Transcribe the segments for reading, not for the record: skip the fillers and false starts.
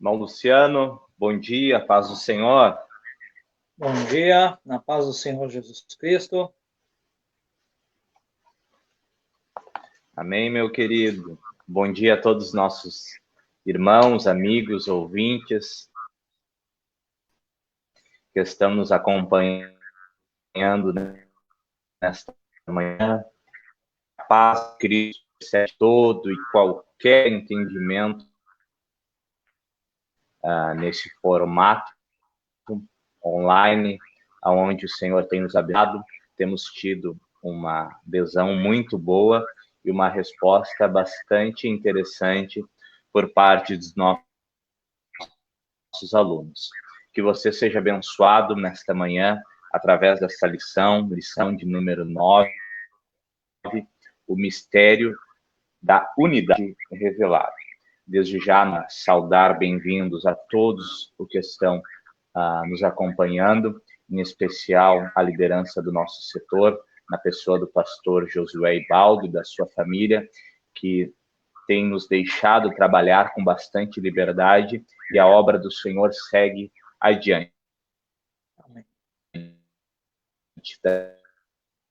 Irmão Luciano, bom dia, paz do Senhor. Bom dia, na paz do Senhor Jesus Cristo. Amém, meu querido. Bom dia a todos os nossos irmãos, amigos, ouvintes que estão nos acompanhando nesta manhã. A paz de Cristo excede todo e qualquer entendimento nesse formato online, onde o Senhor tem nos abençoado. Temos tido uma adesão muito boa e uma resposta bastante interessante por parte dos nossos alunos. Que você seja abençoado nesta manhã através dessa lição de número 9, o mistério da unidade revelada. Desde já, saudar bem-vindos a todos os que estão nos acompanhando, em especial a liderança do nosso setor, na pessoa do pastor Josué Ibaldo e da sua família, que tem nos deixado trabalhar com bastante liberdade e a obra do Senhor segue adiante. Amém.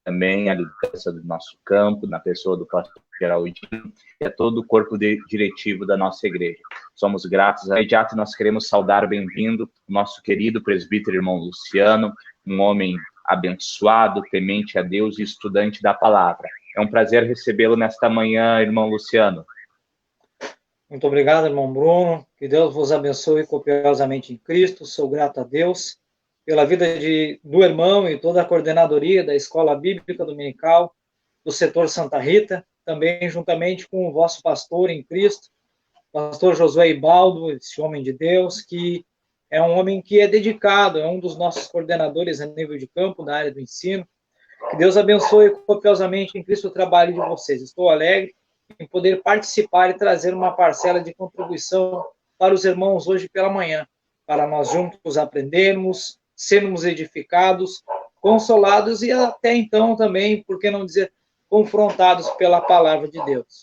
Também a liderança do nosso campo, na pessoa do pastor Geraldinho, e a todo o corpo diretivo da nossa igreja. Somos gratos. De imediato, nós queremos saudar bem-vindo o nosso querido presbítero irmão Luciano, um homem abençoado, temente a Deus e estudante da palavra. É um prazer recebê-lo nesta manhã, irmão Luciano. Muito obrigado, irmão Bruno. Que Deus vos abençoe copiosamente em Cristo. Sou grato a Deus pela vida do irmão e toda a coordenadoria da Escola Bíblica Dominical do setor Santa Rita, também juntamente com o vosso pastor em Cristo, pastor Josué Ibaldo, esse homem de Deus, que é um homem que é dedicado, é um dos nossos coordenadores a nível de campo, da área do ensino. Que Deus abençoe copiosamente em Cristo o trabalho de vocês. Estou alegre em poder participar e trazer uma parcela de contribuição para os irmãos hoje pela manhã, para nós juntos aprendermos, sermos edificados, consolados e até então também, por que não dizer, confrontados pela palavra de Deus.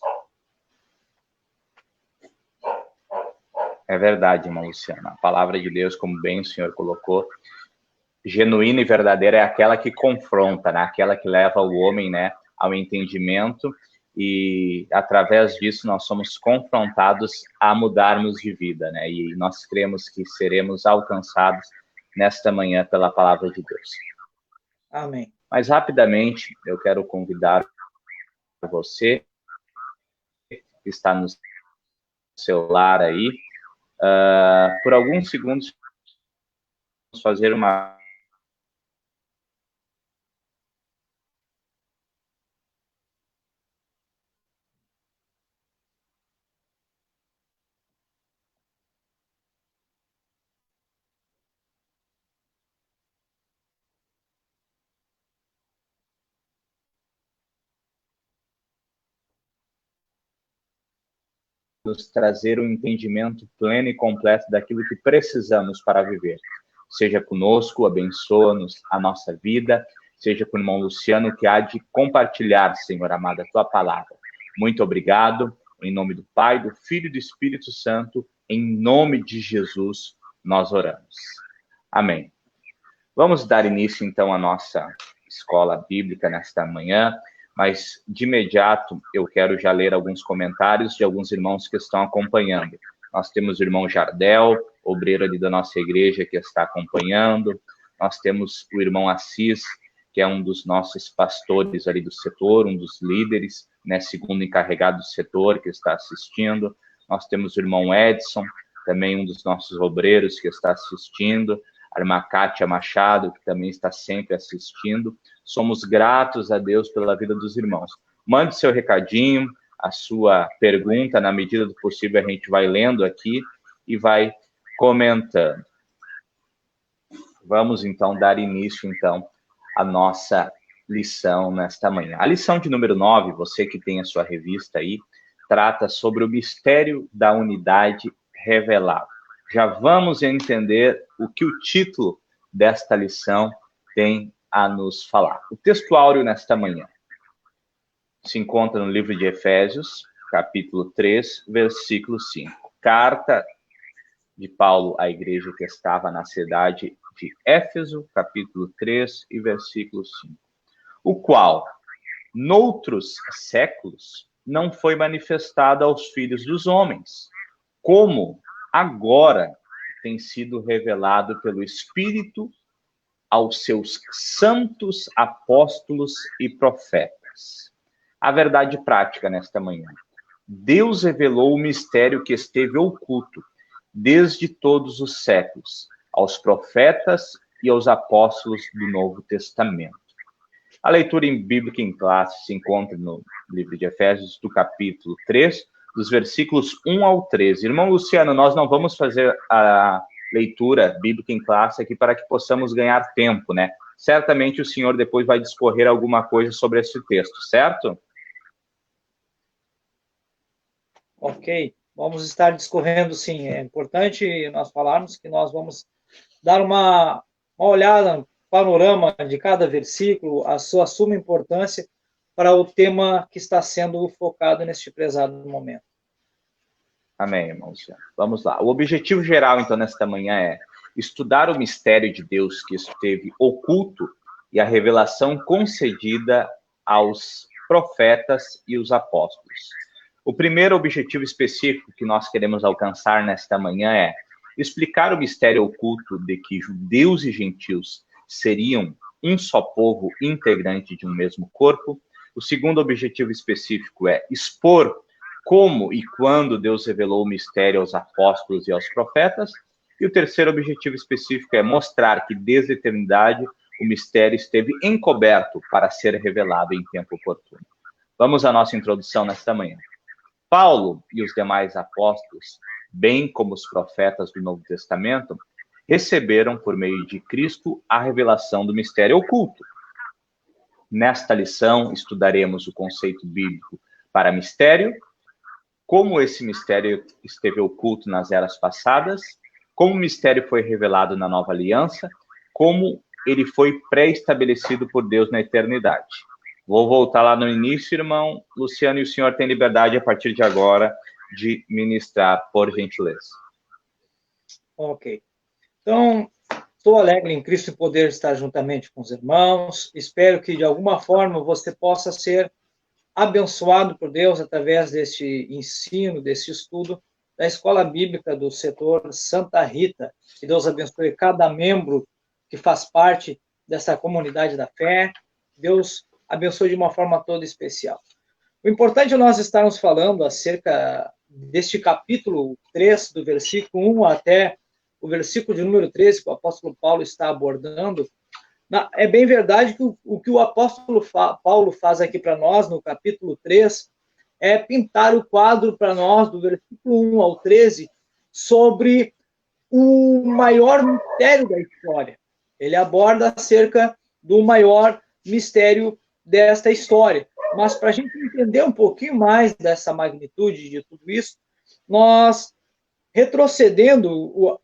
É verdade, irmão Luciano. A palavra de Deus, como bem o senhor colocou, genuína e verdadeira é aquela que confronta, né? Aquela que leva o homem, né, ao entendimento, e através disso nós somos confrontados a mudarmos de vida, né? E nós cremos que seremos alcançados nesta manhã pela palavra de Deus. Amém. Mas rapidamente eu quero convidar você que está no celular aí, por alguns segundos, fazer uma nos trazer um entendimento pleno e completo daquilo que precisamos para viver. Seja conosco, abençoa-nos a nossa vida, seja com o irmão Luciano, que há de compartilhar, Senhor amado, a tua palavra. Muito obrigado, em nome do Pai, do Filho e do Espírito Santo, em nome de Jesus, nós oramos. Amém. Vamos dar início, então, à nossa escola bíblica nesta manhã, mas, de imediato, eu quero já ler alguns comentários de alguns irmãos que estão acompanhando. Nós temos o irmão Jardel, obreiro ali da nossa igreja, que está acompanhando. Nós temos o irmão Assis, que é um dos nossos pastores ali do setor, um dos líderes, né, segundo encarregado do setor, que está assistindo. Nós temos o irmão Edson, também um dos nossos obreiros que está assistindo. A irmã Kátia Machado, que também está sempre assistindo. Somos gratos a Deus pela vida dos irmãos. Mande seu recadinho, a sua pergunta, na medida do possível a gente vai lendo aqui e vai comentando. Vamos, então, dar início, então, à nossa lição nesta manhã. A lição de número 9, você que tem a sua revista aí, trata sobre o mistério da unidade revelada. Já vamos entender o que o título desta lição tem a nos falar. O texto áureo nesta manhã se encontra no livro de Efésios, capítulo 3, versículo 5. Carta de Paulo à igreja que estava na cidade de Éfeso, capítulo 3 e versículo 5. O qual, noutros séculos, não foi manifestado aos filhos dos homens, como agora tem sido revelado pelo Espírito aos seus santos apóstolos e profetas. A verdade prática nesta manhã. Deus revelou o mistério que esteve oculto desde todos os séculos aos profetas e aos apóstolos do Novo Testamento. A leitura bíblica em classe se encontra no livro de Efésios, do capítulo 3, dos versículos 1 ao 13. Irmão Luciano, nós não vamos fazer a leitura bíblica em classe aqui para que possamos ganhar tempo, né? Certamente o senhor depois vai discorrer alguma coisa sobre esse texto, certo? Ok, vamos estar discorrendo, sim. É importante nós falarmos que nós vamos dar uma olhada, um panorama de cada versículo, a sua suma importância para o tema que está sendo focado neste prezado momento. Amém, irmão Luciano. Vamos lá. O objetivo geral, então, nesta manhã é estudar o mistério de Deus que esteve oculto e a revelação concedida aos profetas e os apóstolos. O primeiro objetivo específico que nós queremos alcançar nesta manhã é explicar o mistério oculto de que judeus e gentios seriam um só povo integrante de um mesmo corpo. O segundo objetivo específico é expor como e quando Deus revelou o mistério aos apóstolos e aos profetas. E o terceiro objetivo específico é mostrar que desde a eternidade o mistério esteve encoberto para ser revelado em tempo oportuno. Vamos à nossa introdução nesta manhã. Paulo e os demais apóstolos, bem como os profetas do Novo Testamento, receberam por meio de Cristo a revelação do mistério oculto. Nesta lição, estudaremos o conceito bíblico para mistério, como esse mistério esteve oculto nas eras passadas, como o mistério foi revelado na nova aliança, como ele foi pré-estabelecido por Deus na eternidade. Vou voltar lá no início, irmão Luciano, e o senhor tem liberdade a partir de agora de ministrar, por gentileza. Ok. Então, estou alegre em Cristo e poder estar juntamente com os irmãos. Espero que, de alguma forma, você possa ser abençoado por Deus através deste ensino, desse estudo da Escola Bíblica do setor Santa Rita. Que Deus abençoe cada membro que faz parte dessa comunidade da fé. Deus abençoe de uma forma toda especial. O importante é nós estarmos falando acerca deste capítulo 3, do versículo 1 até o versículo de número 13, que o apóstolo Paulo está abordando. É bem verdade que o que o apóstolo Paulo faz aqui para nós, no capítulo 3, é pintar o quadro para nós, do versículo 1 ao 13, sobre o maior mistério da história. Ele aborda acerca do maior mistério desta história. Mas para a gente entender um pouquinho mais dessa magnitude de tudo isso, nós, retrocedendo,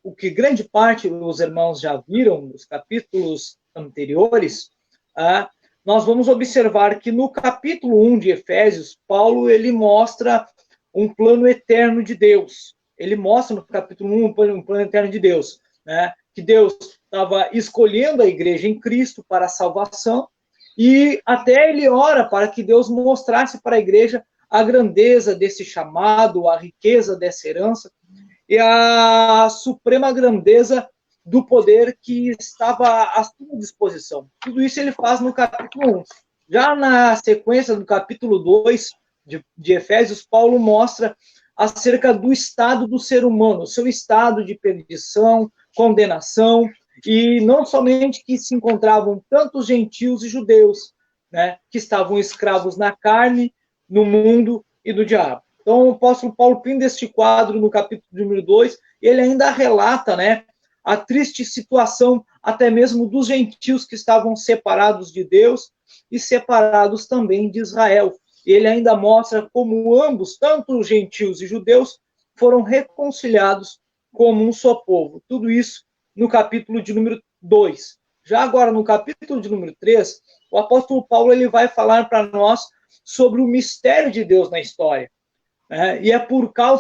o que grande parte dos irmãos já viram nos capítulos anteriores, nós vamos observar que no capítulo 1 de Efésios, Paulo ele mostra um plano eterno de Deus. Ele mostra no capítulo 1 um plano eterno de Deus, né? Que Deus estava escolhendo a igreja em Cristo para a salvação, e até ele ora para que Deus mostrasse para a igreja a grandeza desse chamado, a riqueza dessa herança e a suprema grandeza do poder que estava à sua disposição. Tudo isso ele faz no capítulo 1. Já na sequência do capítulo 2 de Efésios, Paulo mostra acerca do estado do ser humano, o seu estado de perdição, condenação, e não somente que se encontravam tantos gentios e judeus, né, que estavam escravos na carne, no mundo e do diabo. Então, o apóstolo Paulo pinta este quadro no capítulo número 2, ele ainda relata, né, a triste situação até mesmo dos gentios que estavam separados de Deus e separados também de Israel. Ele ainda mostra como ambos, tanto os gentios e judeus, foram reconciliados como um só povo. Tudo isso no capítulo de número 2. Já agora, no capítulo de número 3, o apóstolo Paulo ele vai falar para nós sobre o mistério de Deus na história. E é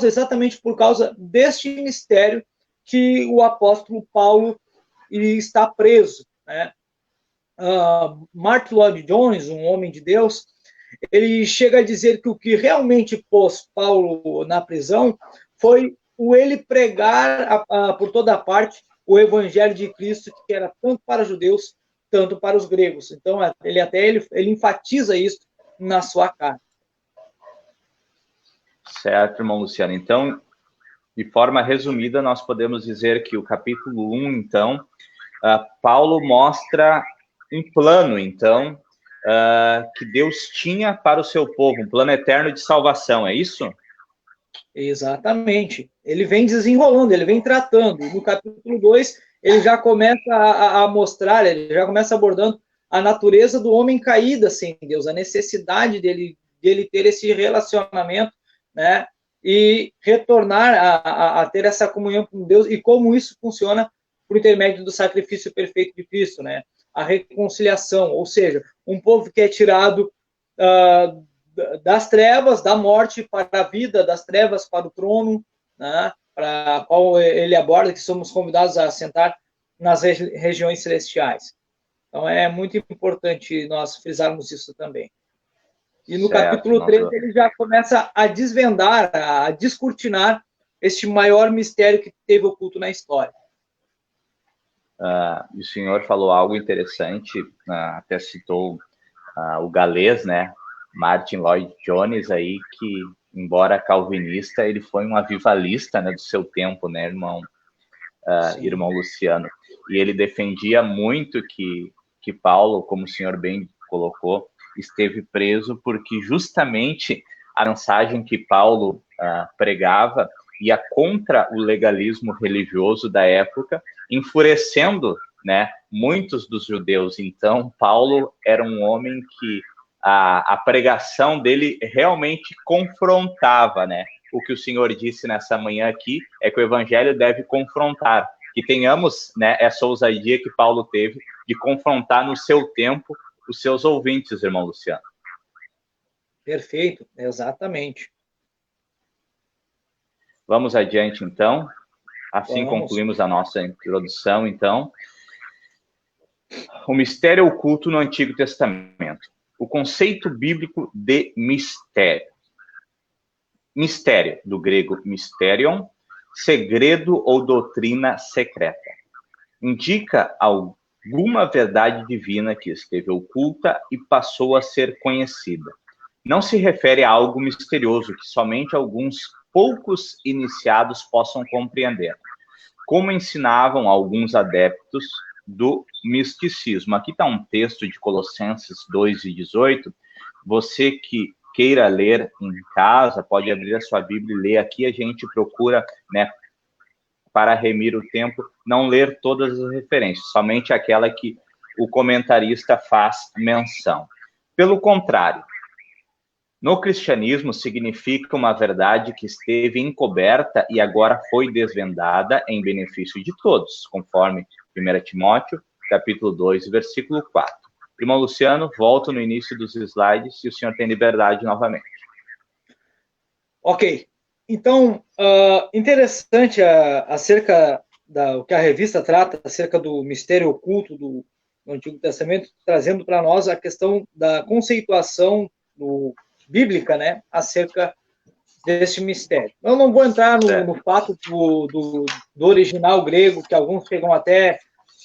exatamente por causa deste mistério que o apóstolo Paulo está preso. Martin Lloyd-Jones, um homem de Deus, ele chega a dizer que o que realmente pôs Paulo na prisão foi ele pregar por toda parte o evangelho de Cristo, que era tanto para judeus, tanto para os gregos. Então, ele enfatiza isso na sua carta. Certo, irmão Luciano. Então, de forma resumida, nós podemos dizer que o capítulo 1, então, Paulo mostra um plano, então, que Deus tinha para o seu povo, um plano eterno de salvação, é isso? Exatamente. Ele vem desenrolando, ele vem tratando. No capítulo 2, ele já começa a mostrar, ele já começa abordando a natureza do homem caído sem Deus, a necessidade dele ter esse relacionamento, né? E retornar a ter essa comunhão com Deus, e como isso funciona por intermédio do sacrifício perfeito de Cristo, né? A reconciliação, ou seja, um povo que é tirado das trevas, da morte para a vida, das trevas para o trono, né? Para a qual ele aborda, que somos convidados a sentar nas regiões celestiais. Então, é muito importante nós frisarmos isso também. E no capítulo 3, ele já começa a desvendar, a descortinar este maior mistério que teve oculto na história. O senhor falou algo interessante, até citou o galês, né, Martin Lloyd-Jones, aí, que, embora calvinista, ele foi um avivalista, né, do seu tempo, né, irmão Luciano. E ele defendia muito que Paulo, como o senhor bem colocou, esteve preso porque justamente a mensagem que Paulo pregava ia contra o legalismo religioso da época, enfurecendo, né, muitos dos judeus. Então, Paulo era um homem que a pregação dele realmente confrontava, né? O que o senhor disse nessa manhã aqui é que o evangelho deve confrontar, que tenhamos, né, essa ousadia que Paulo teve de confrontar no seu tempo os seus ouvintes, irmão Luciano. Perfeito, exatamente. Vamos adiante, então. Assim concluímos a nossa introdução, então. O mistério oculto no Antigo Testamento. O conceito bíblico de mistério. Mistério, do grego mysterion, segredo ou doutrina secreta. Indica alguma verdade divina que esteve oculta e passou a ser conhecida. Não se refere a algo misterioso que somente alguns poucos iniciados possam compreender, como ensinavam alguns adeptos do misticismo. Aqui está um texto de Colossenses 2:18. Você que queira ler em casa, pode abrir a sua Bíblia e ler. Aqui a gente procura, né, para remir o tempo, não ler todas as referências, somente aquela que o comentarista faz menção. Pelo contrário, no cristianismo significa uma verdade que esteve encoberta e agora foi desvendada em benefício de todos, conforme 1 Timóteo, capítulo 2, versículo 4. Irmão Luciano, volto no início dos slides e o senhor tem liberdade novamente. Ok. Então, interessante acerca o que a revista trata acerca do mistério oculto do Antigo Testamento, trazendo para nós a questão da conceituação bíblica, né, acerca desse mistério. Eu não vou entrar no fato do original grego, que alguns chegam até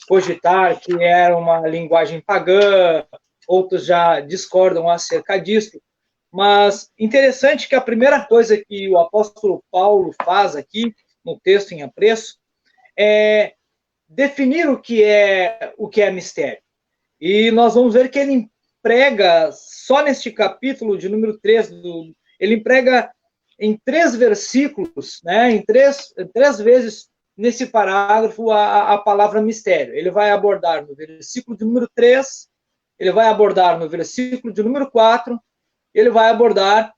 cogitar que era uma linguagem pagã, outros já discordam acerca disso, mas interessante que a primeira coisa que o apóstolo Paulo faz aqui, no texto em apreço, é definir o que é mistério. E nós vamos ver que ele emprega, só neste capítulo de número 3, ele emprega em 3 versículos, né, em três vezes nesse parágrafo a palavra mistério. Ele vai abordar no versículo de número 3, ele vai abordar no versículo de número 4, ele vai abordar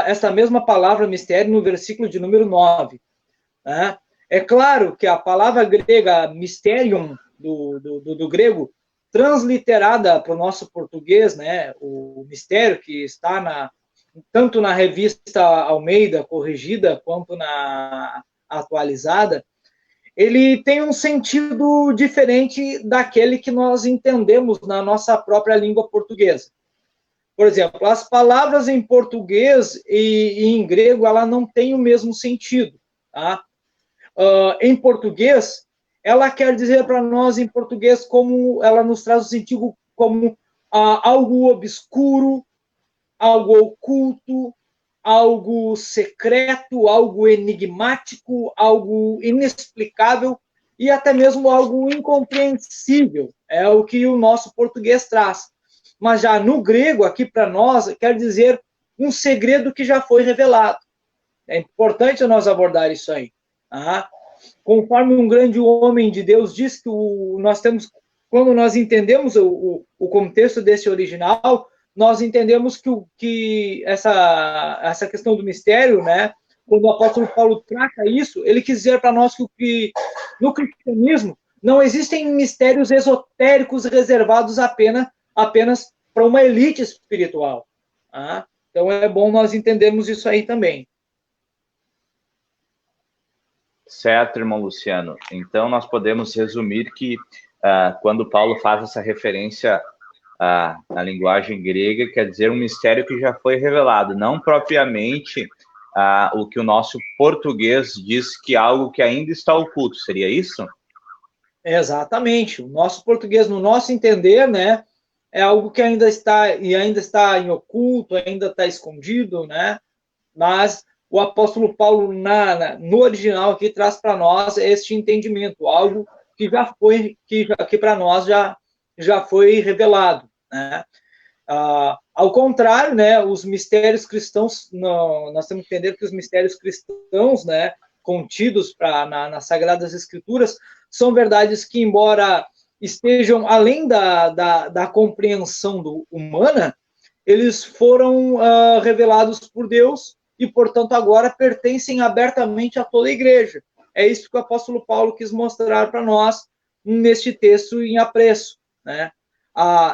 essa mesma palavra mistério no versículo de número 9. Né? É claro que a palavra grega mysterium, do grego, transliterada para o nosso português, né, o mistério que está tanto na revista Almeida corrigida quanto na atualizada, ele tem um sentido diferente daquele que nós entendemos na nossa própria língua portuguesa. Por exemplo, as palavras em português e em grego, ela não tem o mesmo sentido. Tá? Em português, ela quer dizer para nós, em português, como ela nos traz o sentido como algo obscuro, algo oculto, algo secreto, algo enigmático, algo inexplicável e até mesmo algo incompreensível. É o que o nosso português traz. Mas já no grego, aqui para nós, quer dizer um segredo que já foi revelado. É importante nós abordar isso aí. Tá? Conforme um grande homem de Deus diz que nós temos, quando nós entendemos o contexto desse original, nós entendemos que essa questão do mistério, né, quando o apóstolo Paulo trata isso, ele quis dizer para nós que no cristianismo não existem mistérios esotéricos reservados apenas para uma elite espiritual. Tá? Então é bom nós entendermos isso aí também. Certo, irmão Luciano. Então nós podemos resumir que quando Paulo faz essa referência na linguagem grega, quer dizer um mistério que já foi revelado, não propriamente o que o nosso português diz que é algo que ainda está oculto, seria isso? Exatamente. O nosso português, no nosso entender, né, é algo que ainda está em oculto, ainda está escondido, né? Mas o apóstolo Paulo, no original aqui, traz para nós este entendimento, algo que já foi, que para nós já foi revelado. Né? Ao contrário, né, os mistérios cristãos, nós temos que entender que os mistérios cristãos, né, contidos nas Sagradas Escrituras, são verdades que, embora estejam além da compreensão humana, eles foram revelados por Deus e, portanto, agora pertencem abertamente a toda a igreja. É isso que o apóstolo Paulo quis mostrar para nós neste texto em apreço. Né?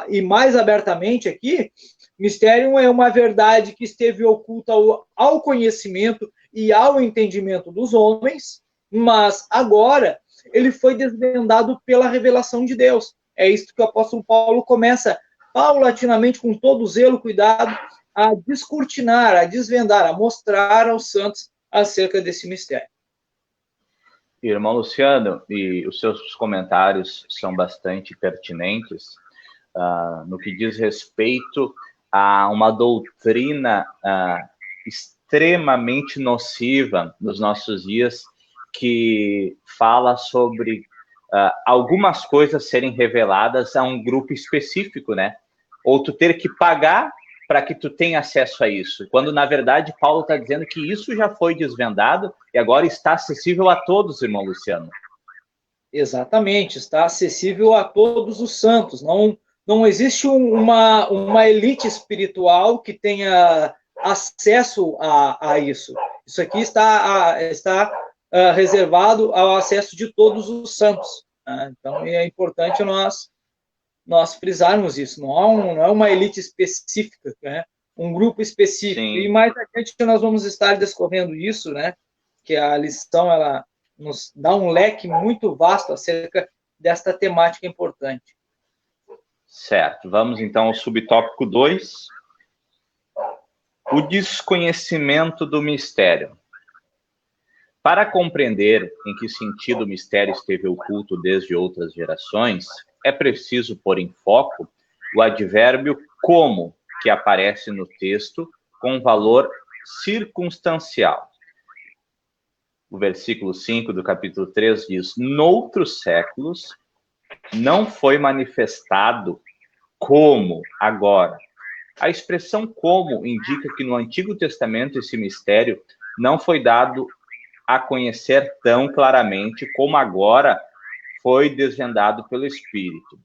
E mais abertamente aqui, mistério é uma verdade que esteve oculta ao conhecimento e ao entendimento dos homens, mas agora ele foi desvendado pela revelação de Deus. É isso que o apóstolo Paulo começa paulatinamente, com todo zelo, cuidado, a descortinar, a desvendar, a mostrar aos santos acerca desse mistério. Irmão Luciano, e os seus comentários são bastante pertinentes no que diz respeito a uma doutrina extremamente nociva nos nossos dias, que fala sobre algumas coisas serem reveladas a um grupo específico, né? Ou tu ter que pagar para que tu tenha acesso a isso, quando na verdade Paulo está dizendo que isso já foi desvendado e agora está acessível a todos, irmão Luciano. Exatamente, está acessível a todos os santos. Não existe uma elite espiritual que tenha acesso a isso. Isso aqui está reservado ao acesso de todos os santos. Né? Então, é importante nós frisarmos isso. Não é uma elite específica, né? Um grupo específico. Sim. E mais adiante nós vamos estar discorrendo isso, né? Que a lição ela nos dá um leque muito vasto acerca desta temática importante. Certo. Vamos então ao subtópico 2. O desconhecimento do mistério. Para compreender em que sentido o mistério esteve oculto desde outras gerações, é preciso pôr em foco o advérbio como, que aparece no texto com valor circunstancial. O versículo 5 do capítulo 3 diz: noutros séculos não foi manifestado como agora. A expressão como indica que no Antigo Testamento esse mistério não foi dado a conhecer tão claramente como agora foi desvendado pelo Espírito.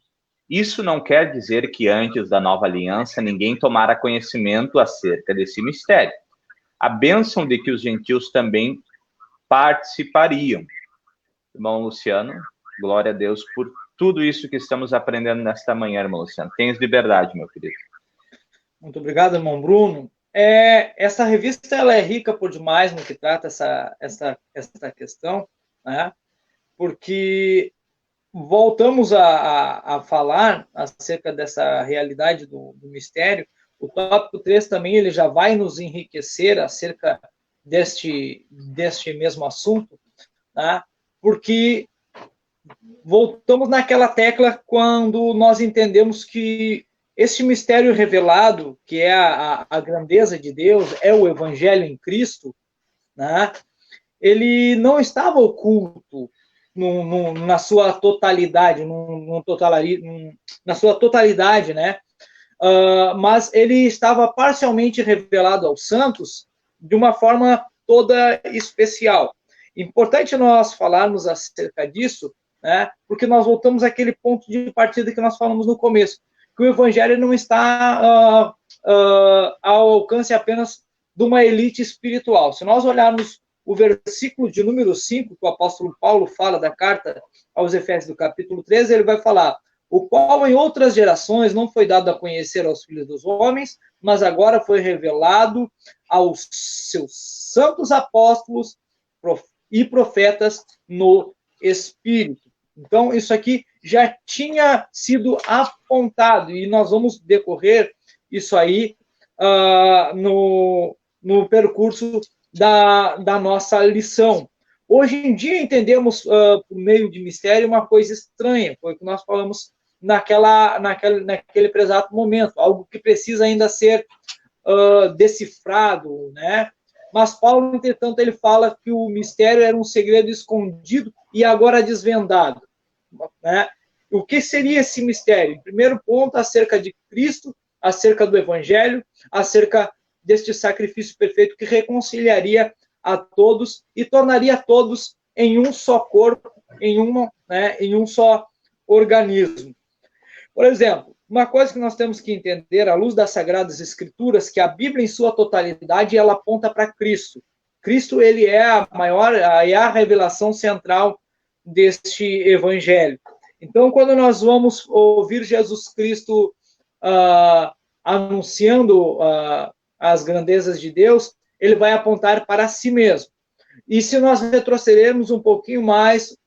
Isso não quer dizer que antes da nova aliança ninguém tomara conhecimento acerca desse mistério. A bênção de que os gentios também participariam. Irmão Luciano, glória a Deus por tudo isso que estamos aprendendo nesta manhã, irmão Luciano. Tens liberdade, meu querido. Muito obrigado, irmão Bruno. Essa revista ela é rica por demais no que trata essa questão, né? Porque voltamos a falar acerca dessa realidade do mistério. O tópico 3 também ele já vai nos enriquecer acerca deste mesmo assunto, tá? Porque voltamos naquela tecla quando nós entendemos que este mistério revelado, que é a grandeza de Deus, é o Evangelho em Cristo, né? Ele não estava oculto na sua totalidade, na sua totalidade, né? Mas ele estava parcialmente revelado aos santos de uma forma toda especial. Importante nós falarmos acerca disso, né? Porque nós voltamos àquele ponto de partida que nós falamos no começo, que o Evangelho não está ao alcance apenas de uma elite espiritual. Se nós olharmos o versículo de número 5, que o apóstolo Paulo fala da carta aos Efésios do capítulo 13, ele vai falar: o qual em outras gerações não foi dado a conhecer aos filhos dos homens, mas agora foi revelado aos seus santos apóstolos e profetas no Espírito. Então, isso aqui já tinha sido apontado, e nós vamos decorrer isso aí no percurso da nossa lição. Hoje em dia entendemos, por meio de mistério, uma coisa estranha, foi o que nós falamos naquele exato momento, algo que precisa ainda ser decifrado, né? Mas Paulo, entretanto, ele fala que o mistério era um segredo escondido e agora desvendado, né? O que seria esse mistério? Em primeiro ponto, acerca de Cristo, acerca do Evangelho, acerca deste sacrifício perfeito que reconciliaria a todos e tornaria todos em um só corpo, em um só organismo. Por exemplo, uma coisa que nós temos que entender, à luz das Sagradas Escrituras, que a Bíblia, em sua totalidade, ela aponta para Cristo. Cristo, ele é a revelação central deste Evangelho. Então, quando nós vamos ouvir Jesus Cristo anunciando as grandezas de Deus, ele vai apontar para si mesmo. E se nós retrocedermos um pouquinho mais,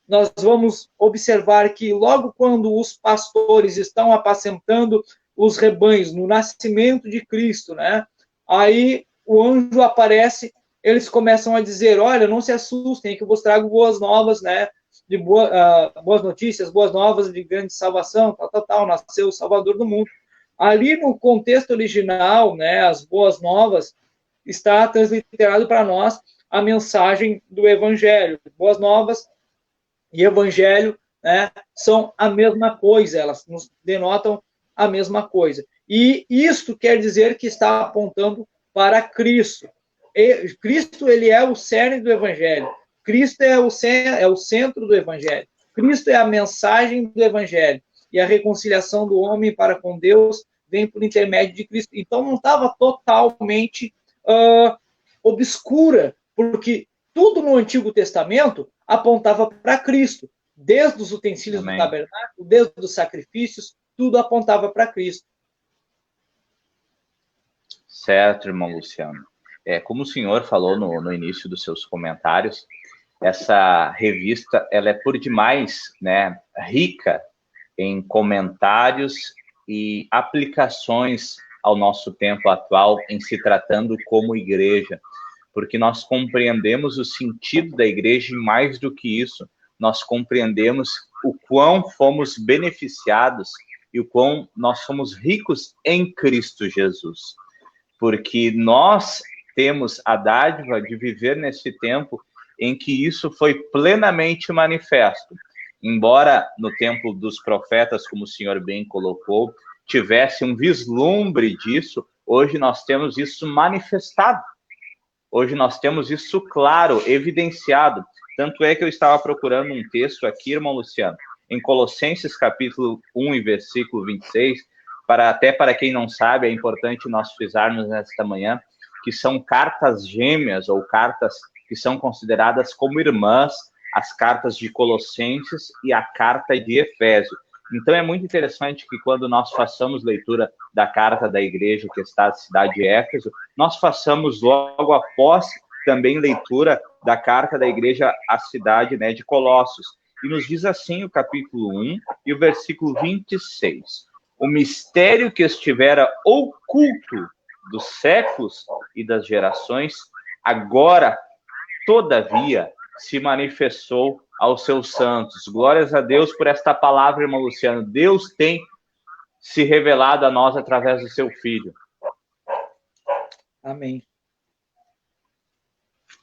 nós vamos observar que logo quando os pastores estão apacentando os rebanhos no nascimento de Cristo, né? Aí o anjo aparece, eles começam a dizer: olha, não se assustem, que eu vos trago boas novas, né? De boas notícias, boas novas de grande salvação, nasceu o Salvador do mundo. Ali no contexto original, né, as boas novas, está transliterado para nós a mensagem do Evangelho. Boas novas e Evangelho, né, são a mesma coisa, elas nos denotam a mesma coisa. E isto quer dizer que está apontando para Cristo. Cristo, ele é o cerne do Evangelho. Cristo é o centro do Evangelho. Cristo é a mensagem do Evangelho. E a reconciliação do homem para com Deus vem por intermédio de Cristo. Então não estava totalmente obscura, porque tudo no Antigo Testamento apontava para Cristo. Desde os utensílios Amém. do tabernáculo, desde os sacrifícios, tudo apontava para Cristo. Certo, irmão Luciano. Como o senhor falou no início dos seus comentários, essa revista ela é por demais, né, rica em comentários e aplicações ao nosso tempo atual em se tratando como igreja, porque nós compreendemos o sentido da igreja e mais do que isso, nós compreendemos o quão fomos beneficiados e o quão nós somos ricos em Cristo Jesus, porque nós temos a dádiva de viver nesse tempo em que isso foi plenamente manifesto. Embora no tempo dos profetas, como o senhor bem colocou, tivesse um vislumbre disso, hoje nós temos isso manifestado. Hoje nós temos isso claro, evidenciado. Tanto é que eu estava procurando um texto aqui, irmão Luciano, em Colossenses capítulo 1 e versículo 26, até para quem não sabe, é importante nós frisarmos nesta manhã, que são cartas gêmeas, ou cartas que são consideradas como irmãs, as cartas de Colossenses e a carta de Efésios. Então é muito interessante que quando nós façamos leitura da carta da igreja que está na cidade de Éfeso, nós façamos logo após também leitura da carta da igreja à cidade, né, de Colossos. E nos diz assim o capítulo 1 e o versículo 26. O mistério que estivera oculto dos séculos e das gerações, agora, todavia, se manifestou aos seus santos. Glórias a Deus por esta palavra, irmão Luciano. Deus tem se revelado a nós através do seu Filho. Amém.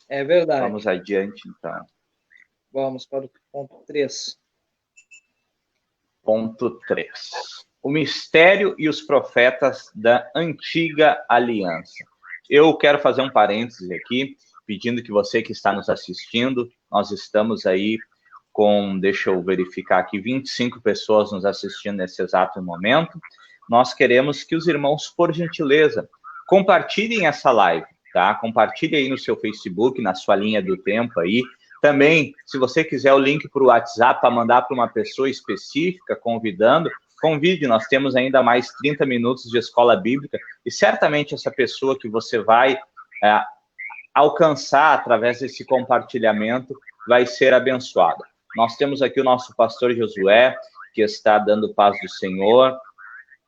É verdade. Vamos adiante, então. Vamos para o ponto 3. Ponto 3. O mistério e os profetas da antiga aliança. Eu quero fazer um parênteses aqui, pedindo que você que está nos assistindo, nós estamos aí com, deixa eu verificar aqui, 25 pessoas nos assistindo nesse exato momento. Nós queremos que os irmãos, por gentileza, compartilhem essa live, tá? Compartilhe aí no seu Facebook, na sua linha do tempo aí. Também, se você quiser o link para o WhatsApp para mandar para uma pessoa específica, convidando, convide. Nós temos ainda mais 30 minutos de escola bíblica e certamente essa pessoa que você vai alcançar através desse compartilhamento vai ser abençoada. Nós temos aqui o nosso pastor Josué, que está dando paz do Senhor,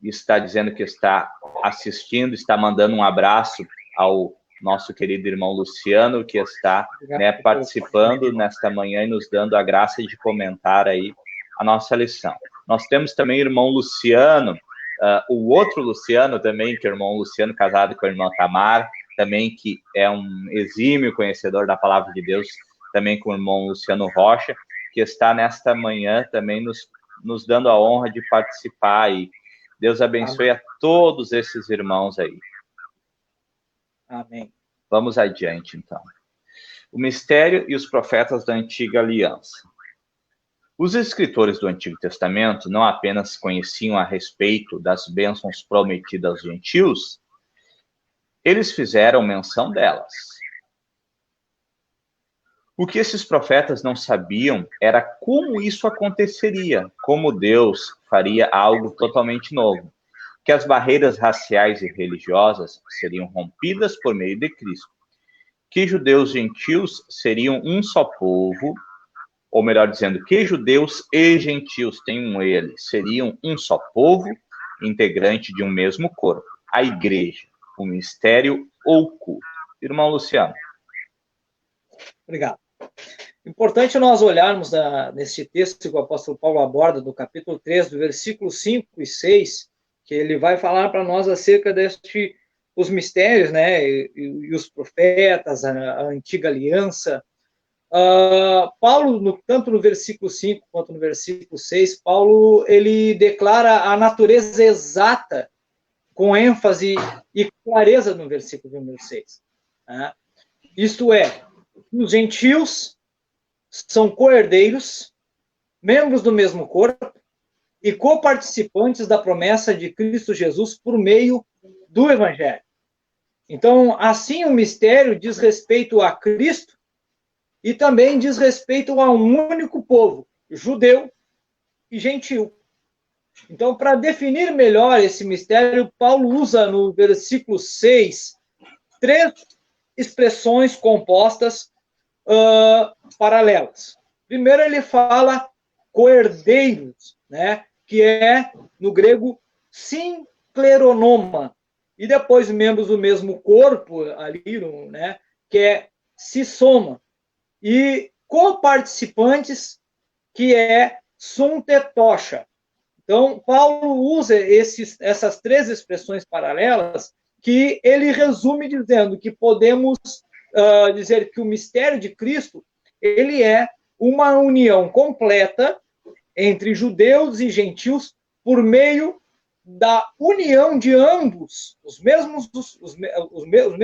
está dizendo que está assistindo, está mandando um abraço ao nosso querido irmão Luciano, que está, né, participando nesta manhã e nos dando a graça de comentar aí a nossa lição. Nós temos também o irmão Luciano, o outro Luciano também, que é o irmão Luciano, casado com a irmã Tamar, também que é um exímio conhecedor da palavra de Deus, também com o irmão Luciano Rocha, que está nesta manhã também nos dando a honra de participar aí. Deus abençoe a todos esses irmãos aí. Amém. Vamos adiante, então. O mistério e os profetas da antiga aliança. Os escritores do Antigo Testamento não apenas conheciam a respeito das bênçãos prometidas aos gentios, eles fizeram menção delas. O que esses profetas não sabiam era como isso aconteceria, como Deus faria algo totalmente novo, que as barreiras raciais e religiosas seriam rompidas por meio de Cristo, que judeus e gentios seriam um só povo, ou melhor dizendo, que judeus e gentios, tem um ele, seriam um só povo, integrante de um mesmo corpo, a igreja, o mistério oculto. Irmão Luciano. Obrigado. Importante nós olharmos nesse texto que o apóstolo Paulo aborda, do capítulo 3, do versículo 5 e 6, que ele vai falar para nós acerca os mistérios, né, e os profetas, a antiga aliança. Paulo, tanto no versículo 5 quanto no versículo 6, Paulo ele declara a natureza exata, com ênfase e clareza no versículo número 6. Né? Isto é, os gentios são co-herdeiros, membros do mesmo corpo, e coparticipantes da promessa de Cristo Jesus por meio do Evangelho. Então, assim, o mistério diz respeito a Cristo e também diz respeito a um único povo, judeu e gentil. Então, para definir melhor esse mistério, Paulo usa no versículo 6 três expressões compostas paralelas. Primeiro, ele fala coerdeiros, né, que é, no grego, sincleronoma, e depois membros do mesmo corpo, ali, né, que é sissoma, e coparticipantes, que é suntetosha. Então, Paulo usa essas três expressões paralelas que ele resume dizendo que podemos dizer que o mistério de Cristo ele é uma união completa entre judeus e gentios por meio da união de ambos, o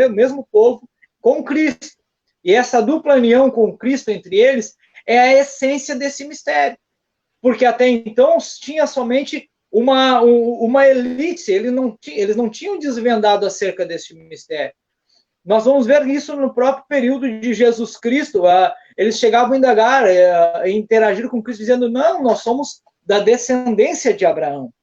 mesmo povo, com Cristo. E essa dupla união com Cristo entre eles é a essência desse mistério. Porque até então tinha somente uma elite, eles não tinham desvendado acerca desse mistério. Nós vamos ver isso no próprio período de Jesus Cristo. Eles chegavam a indagar, a interagir com Cristo, dizendo, não, nós somos da descendência de Abraão.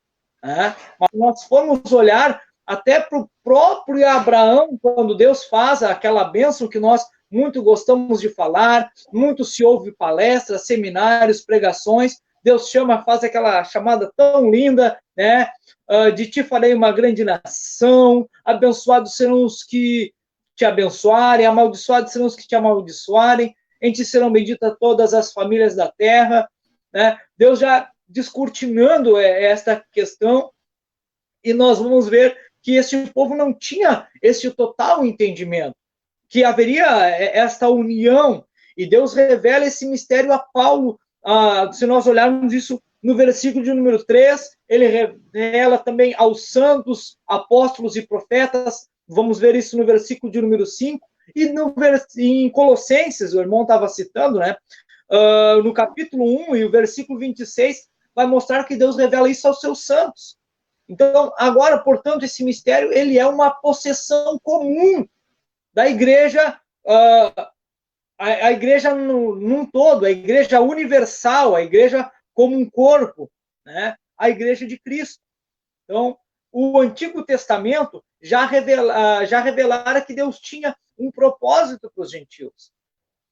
Mas nós formos olhar até para o próprio Abraão, quando Deus faz aquela bênção que nós muito gostamos de falar, muito se ouve palestras, seminários, pregações, Deus faz aquela chamada tão linda, né? De ti farei uma grande nação, abençoados serão os que te abençoarem, amaldiçoados serão os que te amaldiçoarem, em ti serão benditas todas as famílias da terra, né? Deus já descortinando esta questão, e nós vamos ver que este povo não tinha esse total entendimento, que haveria esta união, e Deus revela esse mistério a Paulo. Se nós olharmos isso no versículo de número 3, ele revela também aos santos, apóstolos e profetas. Vamos ver isso no versículo de número 5. E em Colossenses, o irmão estava citando, né? No capítulo 1 e o versículo 26, vai mostrar que Deus revela isso aos seus santos. Então, agora, portanto, esse mistério, ele é uma possessão comum da igreja, a igreja num todo, a igreja universal, a igreja como um corpo, né? A igreja de Cristo. Então, o Antigo Testamento já revelara que Deus tinha um propósito para os gentios.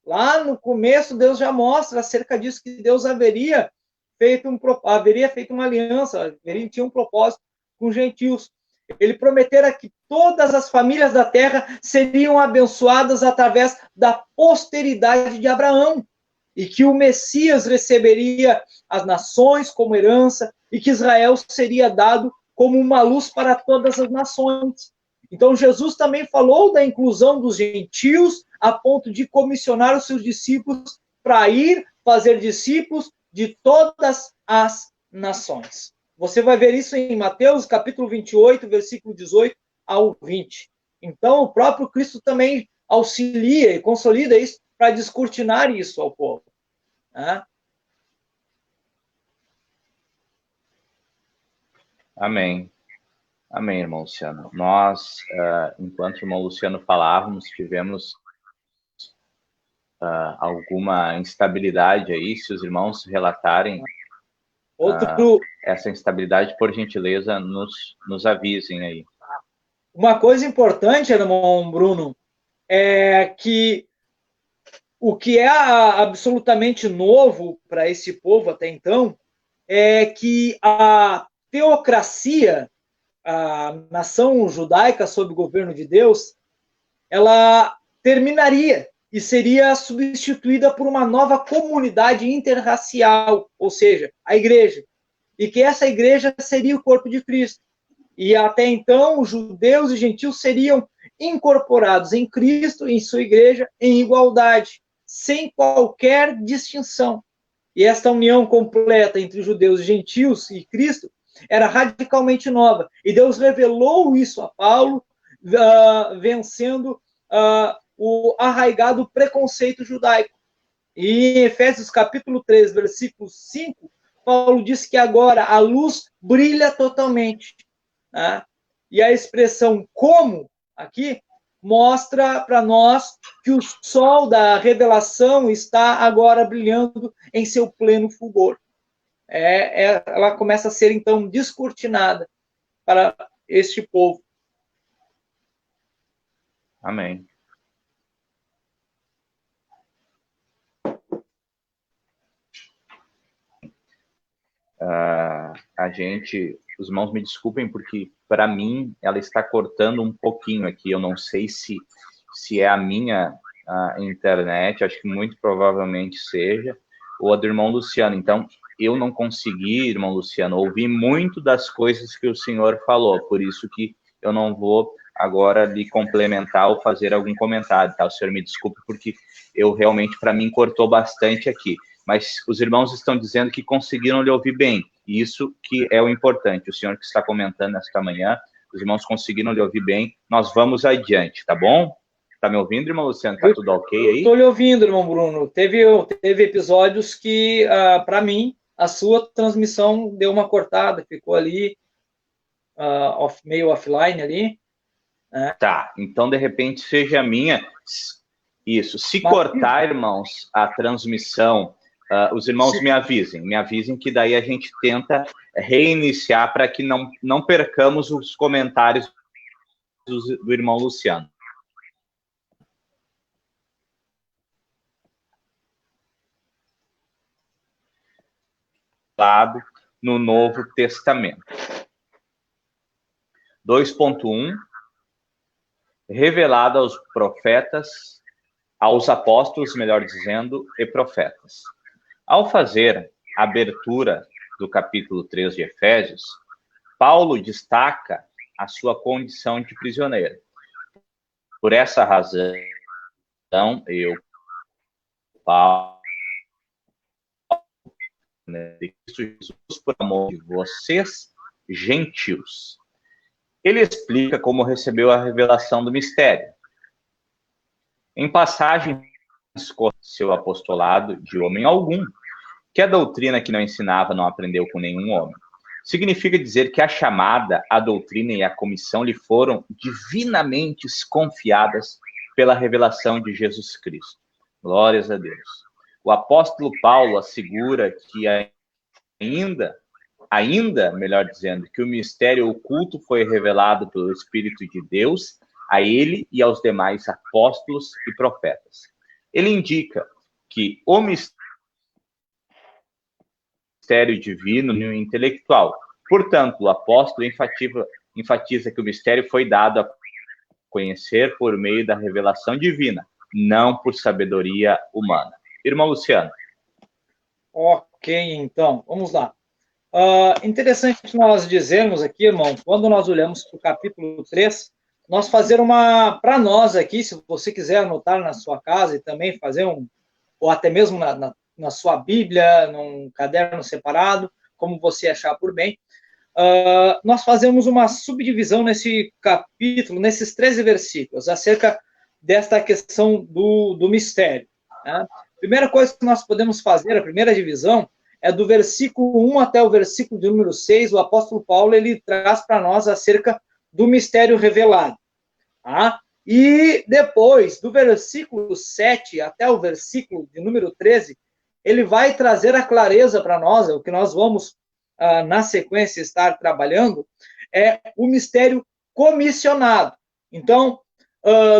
Lá no começo, Deus já mostra acerca disso, que Deus haveria feito uma aliança, tinha um propósito com os gentios. Ele prometera que todas as famílias da terra seriam abençoadas através da posteridade de Abraão, e que o Messias receberia as nações como herança, e que Israel seria dado como uma luz para todas as nações. Então, Jesus também falou da inclusão dos gentios, a ponto de comissionar os seus discípulos para ir fazer discípulos de todas as nações. Você vai ver isso em Mateus, capítulo 28, versículo 18 ao 20. Então, o próprio Cristo também auxilia e consolida isso para descortinar isso ao povo. Amém. Amém, irmão Luciano. Nós, enquanto o irmão Luciano falávamos, tivemos alguma instabilidade aí. Se os irmãos relatarem essa instabilidade, por gentileza, nos avisem aí. Uma coisa importante, irmão Bruno, é que o que é absolutamente novo para esse povo até então é que a teocracia, a nação judaica sob o governo de Deus, ela terminaria e seria substituída por uma nova comunidade interracial, ou seja, a igreja. E que essa igreja seria o corpo de Cristo. E até então, os judeus e gentios seriam incorporados em Cristo, em sua igreja, em igualdade, sem qualquer distinção. E esta união completa entre judeus e gentios e Cristo era radicalmente nova. E Deus revelou isso a Paulo, vencendo o arraigado preconceito judaico. E em Efésios capítulo 3, versículo 5, Paulo diz que agora a luz brilha totalmente. Né? E a expressão como, aqui, mostra para nós que o sol da revelação está agora brilhando em seu pleno fulgor. Ela começa a ser, então, descortinada para este povo. Amém. Os irmãos me desculpem, porque para mim ela está cortando um pouquinho aqui. Eu não sei se é a minha internet, acho que muito provavelmente seja, ou a do irmão Luciano. Então, eu não consegui, irmão Luciano, ouvir muito das coisas que o senhor falou, por isso que eu não vou agora lhe complementar ou fazer algum comentário, tá? O senhor me desculpe, porque eu realmente, para mim, cortou bastante aqui. Mas os irmãos estão dizendo que conseguiram lhe ouvir bem. Isso que é o importante. O senhor que está comentando nesta manhã, os irmãos conseguiram lhe ouvir bem. Nós vamos adiante, tá bom? Tá me ouvindo, irmão Luciano? Tá tudo ok aí? Estou lhe ouvindo, irmão Bruno. Teve episódios que, para mim, a sua transmissão deu uma cortada, ficou ali meio offline ali. Né? Tá, então de repente seja a minha. Isso. Se cortar, irmãos, a transmissão, os irmãos me avisem que daí a gente tenta reiniciar para que não percamos os comentários do irmão Luciano. No Novo Testamento. 2.1 revelado aos profetas, aos apóstolos, melhor dizendo, e profetas. Ao fazer a abertura do capítulo 3 de Efésios, Paulo destaca a sua condição de prisioneiro. Por essa razão, eu, Paulo, de Cristo Jesus, por amor de vocês, gentios. Ele explica como recebeu a revelação do mistério. Em passagens com seu apostolado de homem algum, que a doutrina que não ensinava não aprendeu com nenhum homem. Significa dizer que a chamada, a doutrina e a comissão lhe foram divinamente confiadas pela revelação de Jesus Cristo. Glórias a Deus. O apóstolo Paulo assegura que ainda, melhor dizendo, que o mistério oculto foi revelado pelo Espírito de Deus a ele e aos demais apóstolos e profetas. Ele indica que o mistério divino e intelectual. Portanto, o apóstolo enfatiza que o mistério foi dado a conhecer por meio da revelação divina, não por sabedoria humana. Irmão Luciano. Ok, então, vamos lá. Interessante nós dizermos aqui, irmão, quando nós olhamos para o capítulo 3, nós fazer para nós aqui, se você quiser anotar na sua casa e também fazer ou até mesmo na sua Bíblia, num caderno separado, como você achar por bem, nós fazemos uma subdivisão nesse capítulo, nesses 13 versículos, acerca desta questão do mistério. Né? Primeira coisa que nós podemos fazer, a primeira divisão, é do versículo 1 até o versículo de número 6, o apóstolo Paulo ele traz para nós acerca do mistério revelado. Tá? E depois, do versículo 7 até o versículo de número 13, ele vai trazer a clareza para nós, o que nós vamos, na sequência, estar trabalhando, é o mistério comissionado. Então,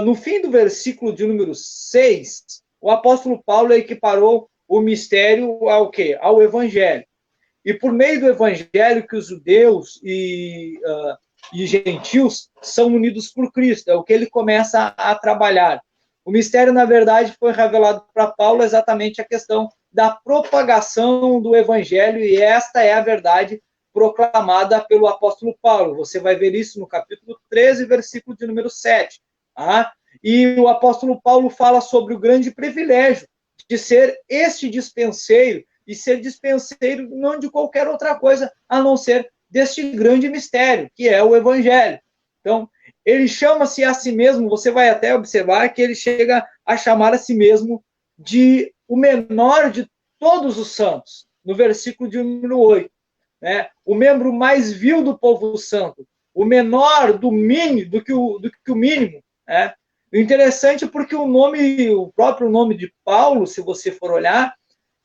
no fim do versículo de número 6, o apóstolo Paulo equiparou o mistério ao quê? Ao evangelho. E por meio do evangelho que os judeus e gentios são unidos por Cristo. É o que ele começa a trabalhar. O mistério, na verdade, foi revelado para Paulo exatamente a questão da propagação do evangelho, e esta é a verdade proclamada pelo apóstolo Paulo. Você vai ver isso no capítulo 13, versículo de número 7. Tá? E o apóstolo Paulo fala sobre o grande privilégio de ser este dispenseiro, e ser dispenseiro não de qualquer outra coisa, a não ser deste grande mistério, que é o evangelho. Então, ele chama-se a si mesmo, você vai até observar que ele chega a chamar a si mesmo de o menor de todos os santos. no versículo de número 8. Né? O membro mais vil do povo santo, o menor do mínimo, do que o mínimo. Né? O interessante é porque o próprio nome de Paulo, se você for olhar,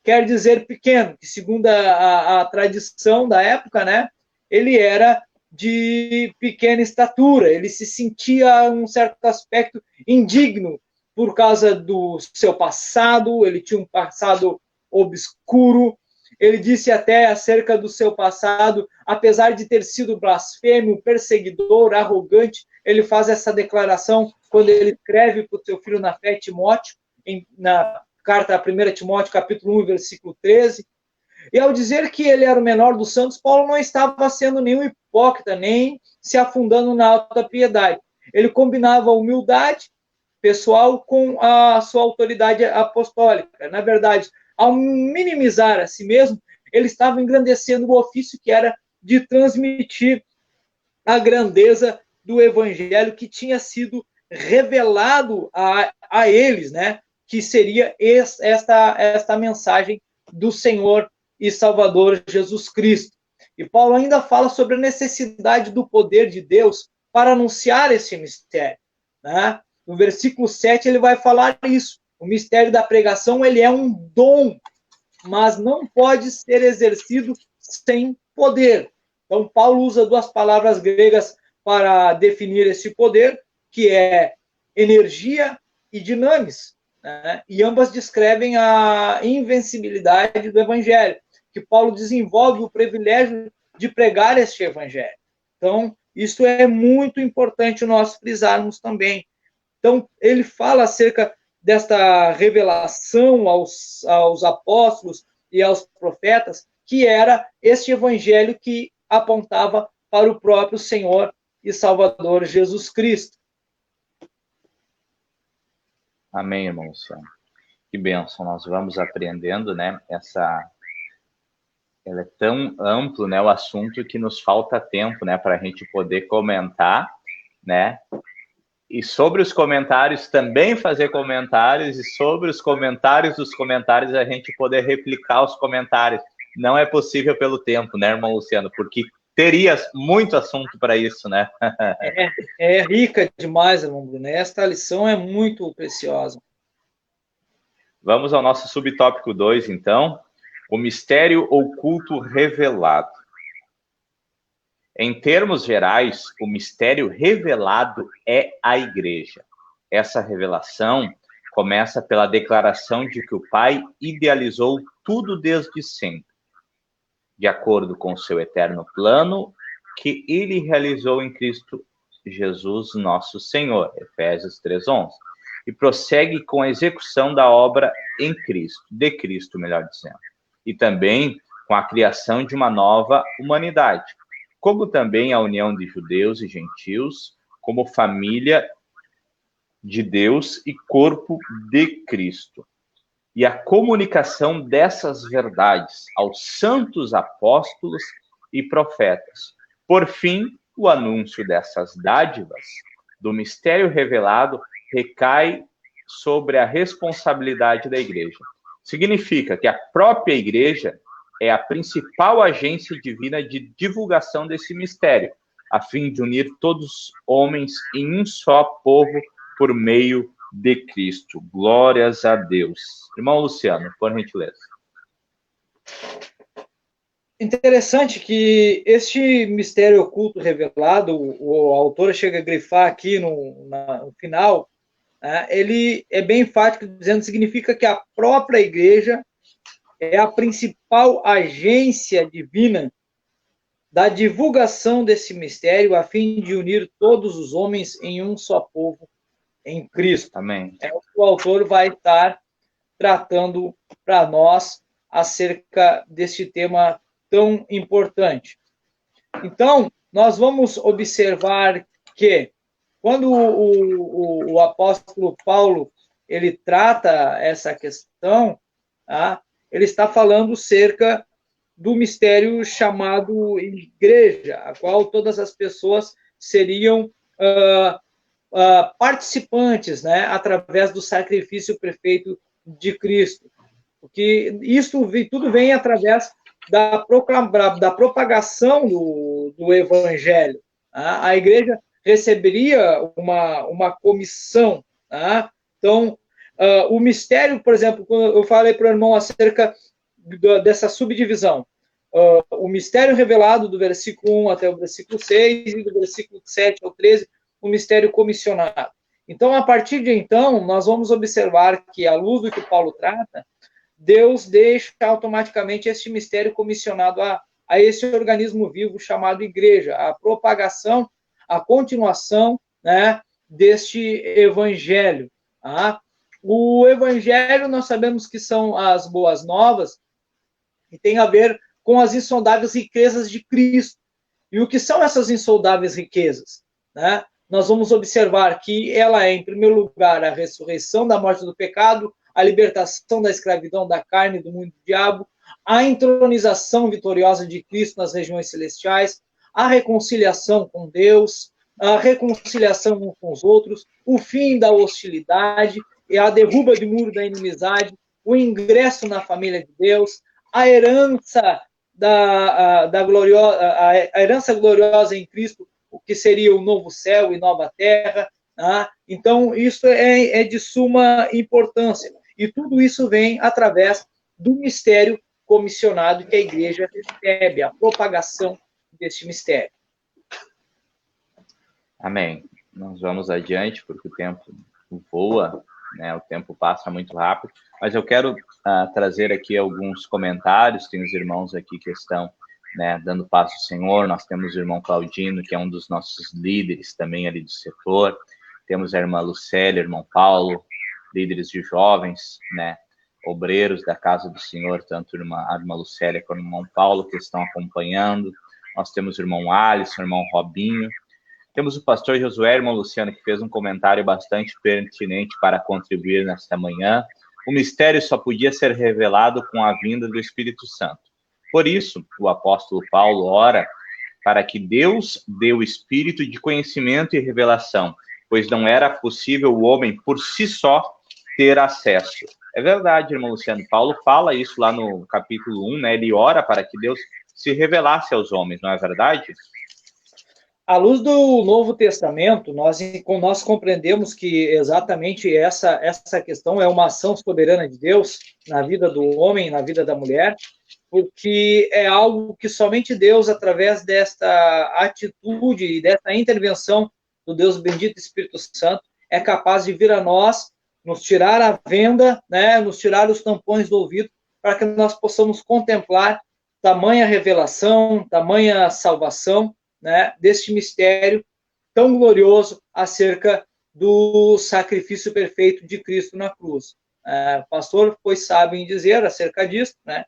quer dizer pequeno, que segundo a tradição da época, né, ele era de pequena estatura, ele se sentia, um certo aspecto, indigno por causa do seu passado, ele tinha um passado obscuro, ele disse até acerca do seu passado, apesar de ter sido blasfemo, perseguidor, arrogante, ele faz essa declaração quando ele escreve para o seu filho na fé, Timóteo, na carta a 1 Timóteo, capítulo 1, versículo 13. E ao dizer que ele era o menor dos santos, Paulo não estava sendo nenhum hipócrita, nem se afundando na alta piedade. Ele combinava a humildade pessoal com a sua autoridade apostólica. Na verdade, ao minimizar a si mesmo, ele estava engrandecendo o ofício que era de transmitir a grandeza do evangelho que tinha sido revelado a eles, né? Que seria esta mensagem do Senhor e Salvador Jesus Cristo. E Paulo ainda fala sobre a necessidade do poder de Deus para anunciar esse mistério. Né? No versículo 7 ele vai falar isso. O mistério da pregação ele é um dom, mas não pode ser exercido sem poder. Então Paulo usa duas palavras gregas para definir esse poder, que é energia e dinamis. Né? E ambas descrevem a invencibilidade do evangelho, que Paulo desenvolve o privilégio de pregar este evangelho. Então, isso é muito importante nós frisarmos também. Então, ele fala acerca desta revelação aos apóstolos e aos profetas, que era este evangelho que apontava para o próprio Senhor e Salvador Jesus Cristo. Amém, irmão Luciano. Que bênção, nós vamos aprendendo, né? Ela é tão amplo, né, o assunto, que nos falta tempo, né, para a gente poder comentar, né? E sobre os comentários também fazer comentários, e sobre os comentários dos comentários a gente poder replicar os comentários. Não é possível pelo tempo, né, irmão Luciano? Porque teria muito assunto para isso, né? É rica demais, irmão Bruno. Esta lição é muito preciosa. Vamos ao nosso subtópico 2, então. O mistério oculto revelado. Em termos gerais, o mistério revelado é a igreja. Essa revelação começa pela declaração de que o Pai idealizou tudo desde sempre, de acordo com o seu eterno plano, que ele realizou em Cristo Jesus, nosso Senhor, Efésios 3:11, e prossegue com a execução da obra em Cristo, de Cristo, melhor dizendo, e também com a criação de uma nova humanidade, como também a união de judeus e gentios, como família de Deus e corpo de Cristo. E a comunicação dessas verdades aos santos apóstolos e profetas. Por fim, o anúncio dessas dádivas do mistério revelado recai sobre a responsabilidade da igreja. Significa que a própria igreja é a principal agência divina de divulgação desse mistério, a fim de unir todos os homens em um só povo por meio de Cristo. Glórias a Deus. Irmão Luciano, por gentileza. Interessante que este mistério oculto revelado, o autor chega a grifar aqui no final, né, ele é bem enfático, dizendo que significa que a própria igreja é a principal agência divina da divulgação desse mistério, a fim de unir todos os homens em um só povo em Cristo. Amém. É o que o autor vai estar tratando para nós acerca deste tema tão importante. Então, nós vamos observar que quando o apóstolo Paulo ele trata essa questão, tá? Ele está falando cerca do mistério chamado igreja, a qual todas as pessoas seriam participantes, né, através do sacrifício perfeito de Cristo. porque isso tudo vem através da propagação do evangelho. Tá? A igreja receberia uma comissão. Tá? Então, o mistério, por exemplo, quando eu falei para o irmão acerca dessa subdivisão, o mistério revelado do versículo 1 até o versículo 6 e do versículo 7 ao 13, o mistério comissionado. Então, a partir de então, nós vamos observar que, à luz do que Paulo trata, Deus deixa automaticamente este mistério comissionado a esse organismo vivo chamado igreja, a propagação, a continuação, né, deste evangelho. Tá? O evangelho, nós sabemos que são as boas novas, e tem a ver com as insondáveis riquezas de Cristo. E o que são essas insondáveis riquezas? Né? Nós vamos observar que ela é, em primeiro lugar, a ressurreição da morte do pecado, a libertação da escravidão da carne e do mundo do diabo, a entronização vitoriosa de Cristo nas regiões celestiais, a reconciliação com Deus, a reconciliação uns com os outros, o fim da hostilidade, e a derruba do muro da inimizade, o ingresso na família de Deus, a herança a herança gloriosa em Cristo, o que seria o novo céu e nova terra. Tá? Então, isso é de suma importância. E tudo isso vem através do mistério comissionado que a igreja recebe, a propagação deste mistério. Amém. Nós vamos adiante, porque o tempo voa, né? O tempo passa muito rápido, mas eu quero trazer aqui alguns comentários. Tem os irmãos aqui que estão, né, dando passo ao Senhor. Nós temos o irmão Claudino, que é um dos nossos líderes também ali do setor. Temos a irmã Lucélia, o irmão Paulo, líderes de jovens, né, obreiros da casa do Senhor, tanto a irmã Lucélia quanto o irmão Paulo, que estão acompanhando. Nós temos o irmão Alisson, o irmão Robinho. Temos o pastor Josué, irmão Luciano, que fez um comentário bastante pertinente para contribuir nesta manhã. O mistério só podia ser revelado com a vinda do Espírito Santo. Por isso, o apóstolo Paulo ora para que Deus dê o espírito de conhecimento e revelação, pois não era possível o homem, por si só, ter acesso. É verdade, irmão Luciano. Paulo fala isso lá no capítulo 1, né? Ele ora para que Deus se revelasse aos homens, não é verdade? À luz do Novo Testamento, nós compreendemos que exatamente essa questão é uma ação soberana de Deus na vida do homem, na vida da mulher, porque é algo que somente Deus, através desta atitude e dessa intervenção do Deus bendito Espírito Santo, é capaz de vir a nós, nos tirar a venda, né, nos tirar os tampões do ouvido, para que nós possamos contemplar tamanha revelação, tamanha salvação, né, deste mistério tão glorioso acerca do sacrifício perfeito de Cristo na cruz. O pastor foi sábio em dizer acerca disso, né?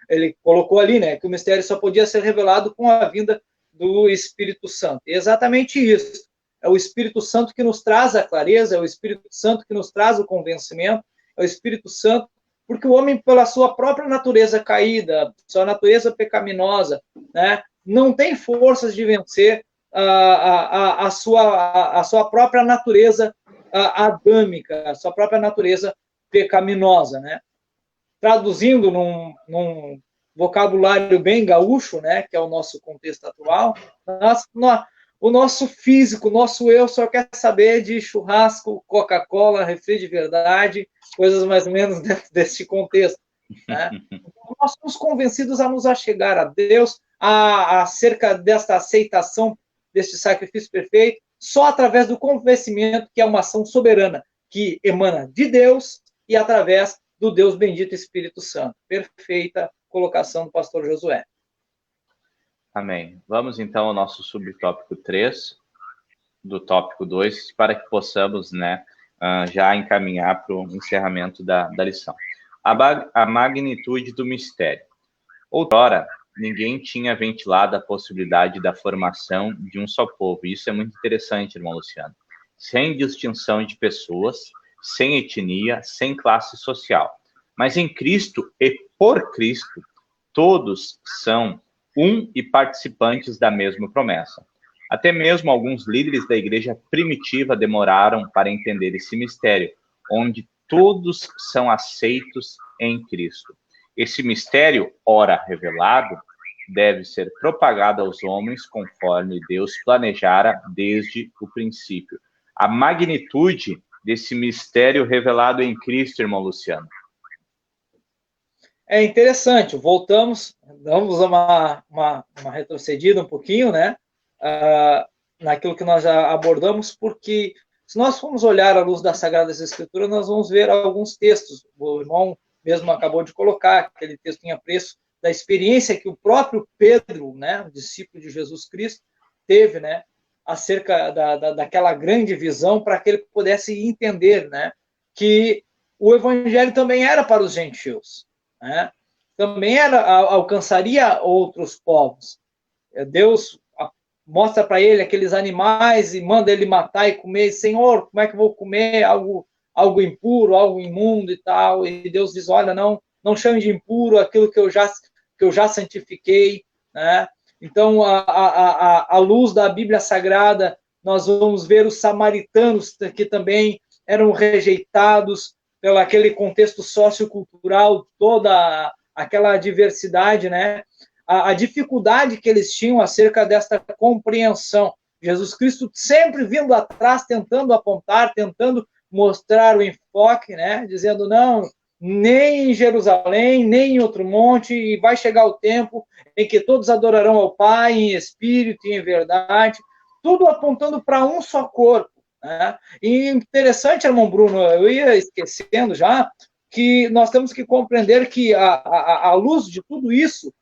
Ele colocou ali, né, que o mistério só podia ser revelado com a vinda do Espírito Santo. E exatamente isso. É o Espírito Santo que nos traz a clareza, é o Espírito Santo que nos traz o convencimento, é o Espírito Santo, porque o homem, pela sua própria natureza caída, sua natureza pecaminosa, né, não tem forças de vencer a sua própria natureza adâmica, a sua própria natureza pecaminosa, né? Traduzindo num vocabulário bem gaúcho, né, que é o nosso contexto atual, o nosso físico, o nosso eu só quer saber de churrasco, Coca-Cola, refri de verdade, coisas mais ou menos dentro desse contexto. Né? Nós somos convencidos a nos achegar a Deus, acerca desta aceitação deste sacrifício perfeito, só através do convencimento que é uma ação soberana, que emana de Deus e através do Deus bendito Espírito Santo. Perfeita colocação do pastor Josué. Amém. Vamos então ao nosso subtópico 3, do tópico 2, para que possamos, né, já encaminhar para o encerramento da lição. A magnitude do mistério. Outrora, ninguém tinha ventilado a possibilidade da formação de um só povo. Isso é muito interessante, irmão Luciano. Sem distinção de pessoas, sem etnia, sem classe social. Mas em Cristo e por Cristo, todos são um e participantes da mesma promessa. Até mesmo alguns líderes da igreja primitiva demoraram para entender esse mistério, onde todos são aceitos em Cristo. Esse mistério, ora revelado, deve ser propagado aos homens conforme Deus planejara desde o princípio. A magnitude desse mistério revelado em Cristo, irmão Luciano. É interessante, voltamos, damos uma retrocedida um pouquinho, né, naquilo que nós já abordamos, porque se nós formos olhar à luz das Sagradas Escrituras, nós vamos ver alguns textos. O irmão mesmo acabou de colocar aquele texto em apreço da experiência que o próprio Pedro, né, o discípulo de Jesus Cristo, teve, né, acerca daquela grande visão, para que ele pudesse entender, né, que o evangelho também era para os gentios, né, também alcançaria outros povos. Deus mostra para ele aqueles animais e manda ele matar e comer. Senhor, como é que eu vou comer algo impuro, algo imundo e tal? E Deus diz, olha, não chame de impuro aquilo que eu já santifiquei, né? Então, à luz da Bíblia Sagrada, nós vamos ver os samaritanos que também eram rejeitados pelo aquele contexto sociocultural, toda aquela diversidade, né? A dificuldade que eles tinham acerca desta compreensão. Jesus Cristo sempre vindo atrás, tentando apontar, tentando mostrar o enfoque, né? Dizendo, não, nem em Jerusalém, nem em outro monte, e vai chegar o tempo em que todos adorarão ao Pai em espírito e em verdade, tudo apontando para um só corpo, né? E interessante, irmão Bruno, eu ia esquecendo já, que nós temos que compreender que, à luz de tudo isso,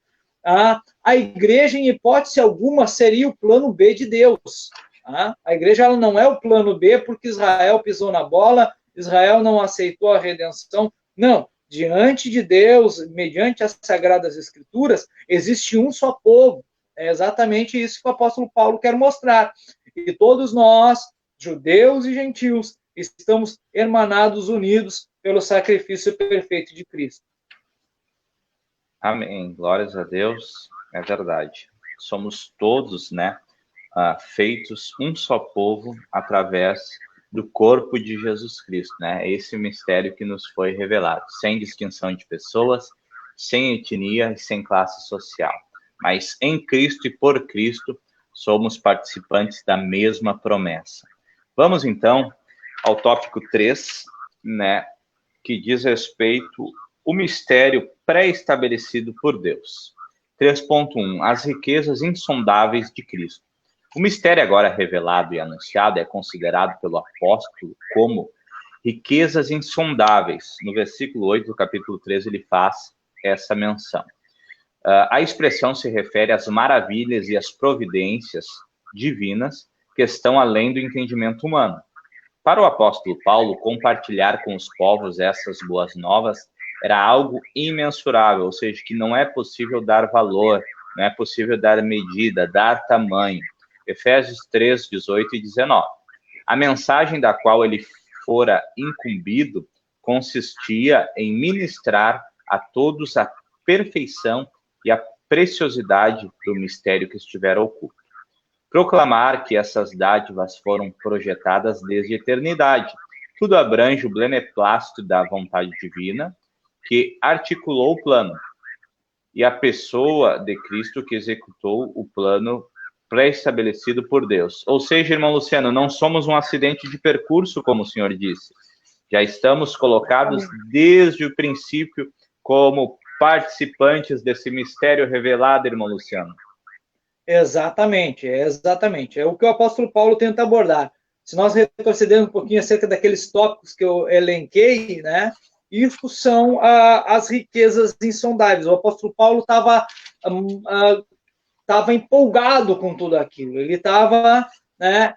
a igreja, em hipótese alguma, seria o plano B de Deus. A igreja ela não é o plano B porque Israel pisou na bola, Israel não aceitou a redenção. Não, diante de Deus, mediante as Sagradas Escrituras, existe um só povo. É exatamente isso que o apóstolo Paulo quer mostrar. E todos nós, judeus e gentios, estamos hermanados, unidos pelo sacrifício perfeito de Cristo. Amém. Glórias a Deus. É verdade. Somos todos, né, feitos um só povo através do corpo de Jesus Cristo, né? Esse mistério que nos foi revelado, sem distinção de pessoas, sem etnia e sem classe social. Mas em Cristo e por Cristo somos participantes da mesma promessa. Vamos então ao tópico 3, né, que diz respeito ao mistério pré-estabelecido por Deus. 3.1. As riquezas insondáveis de Cristo. O mistério agora revelado e anunciado é considerado pelo apóstolo como riquezas insondáveis. No versículo 8 do capítulo 13, ele faz essa menção. A expressão se refere às maravilhas e às providências divinas que estão além do entendimento humano. Para o apóstolo Paulo, compartilhar com os povos essas boas novas era algo imensurável, ou seja, que não é possível dar valor, não é possível dar medida, dar tamanho. Efésios 3, 18 e 19. A mensagem da qual ele fora incumbido consistia em ministrar a todos a perfeição e a preciosidade do mistério que estivera oculto. Proclamar que essas dádivas foram projetadas desde a eternidade. Tudo abrange o beneplácito da vontade divina, que articulou o plano, e a pessoa de Cristo que executou o plano pré-estabelecido por Deus. Ou seja, irmão Luciano, não somos um acidente de percurso, como o senhor disse. Já estamos colocados desde o princípio como participantes desse mistério revelado, irmão Luciano. Exatamente. É o que o apóstolo Paulo tenta abordar. Se nós retrocedermos um pouquinho acerca daqueles tópicos que eu elenquei, né? Isso são as riquezas insondáveis. O apóstolo Paulo estava empolgado com tudo aquilo. Ele estava, né,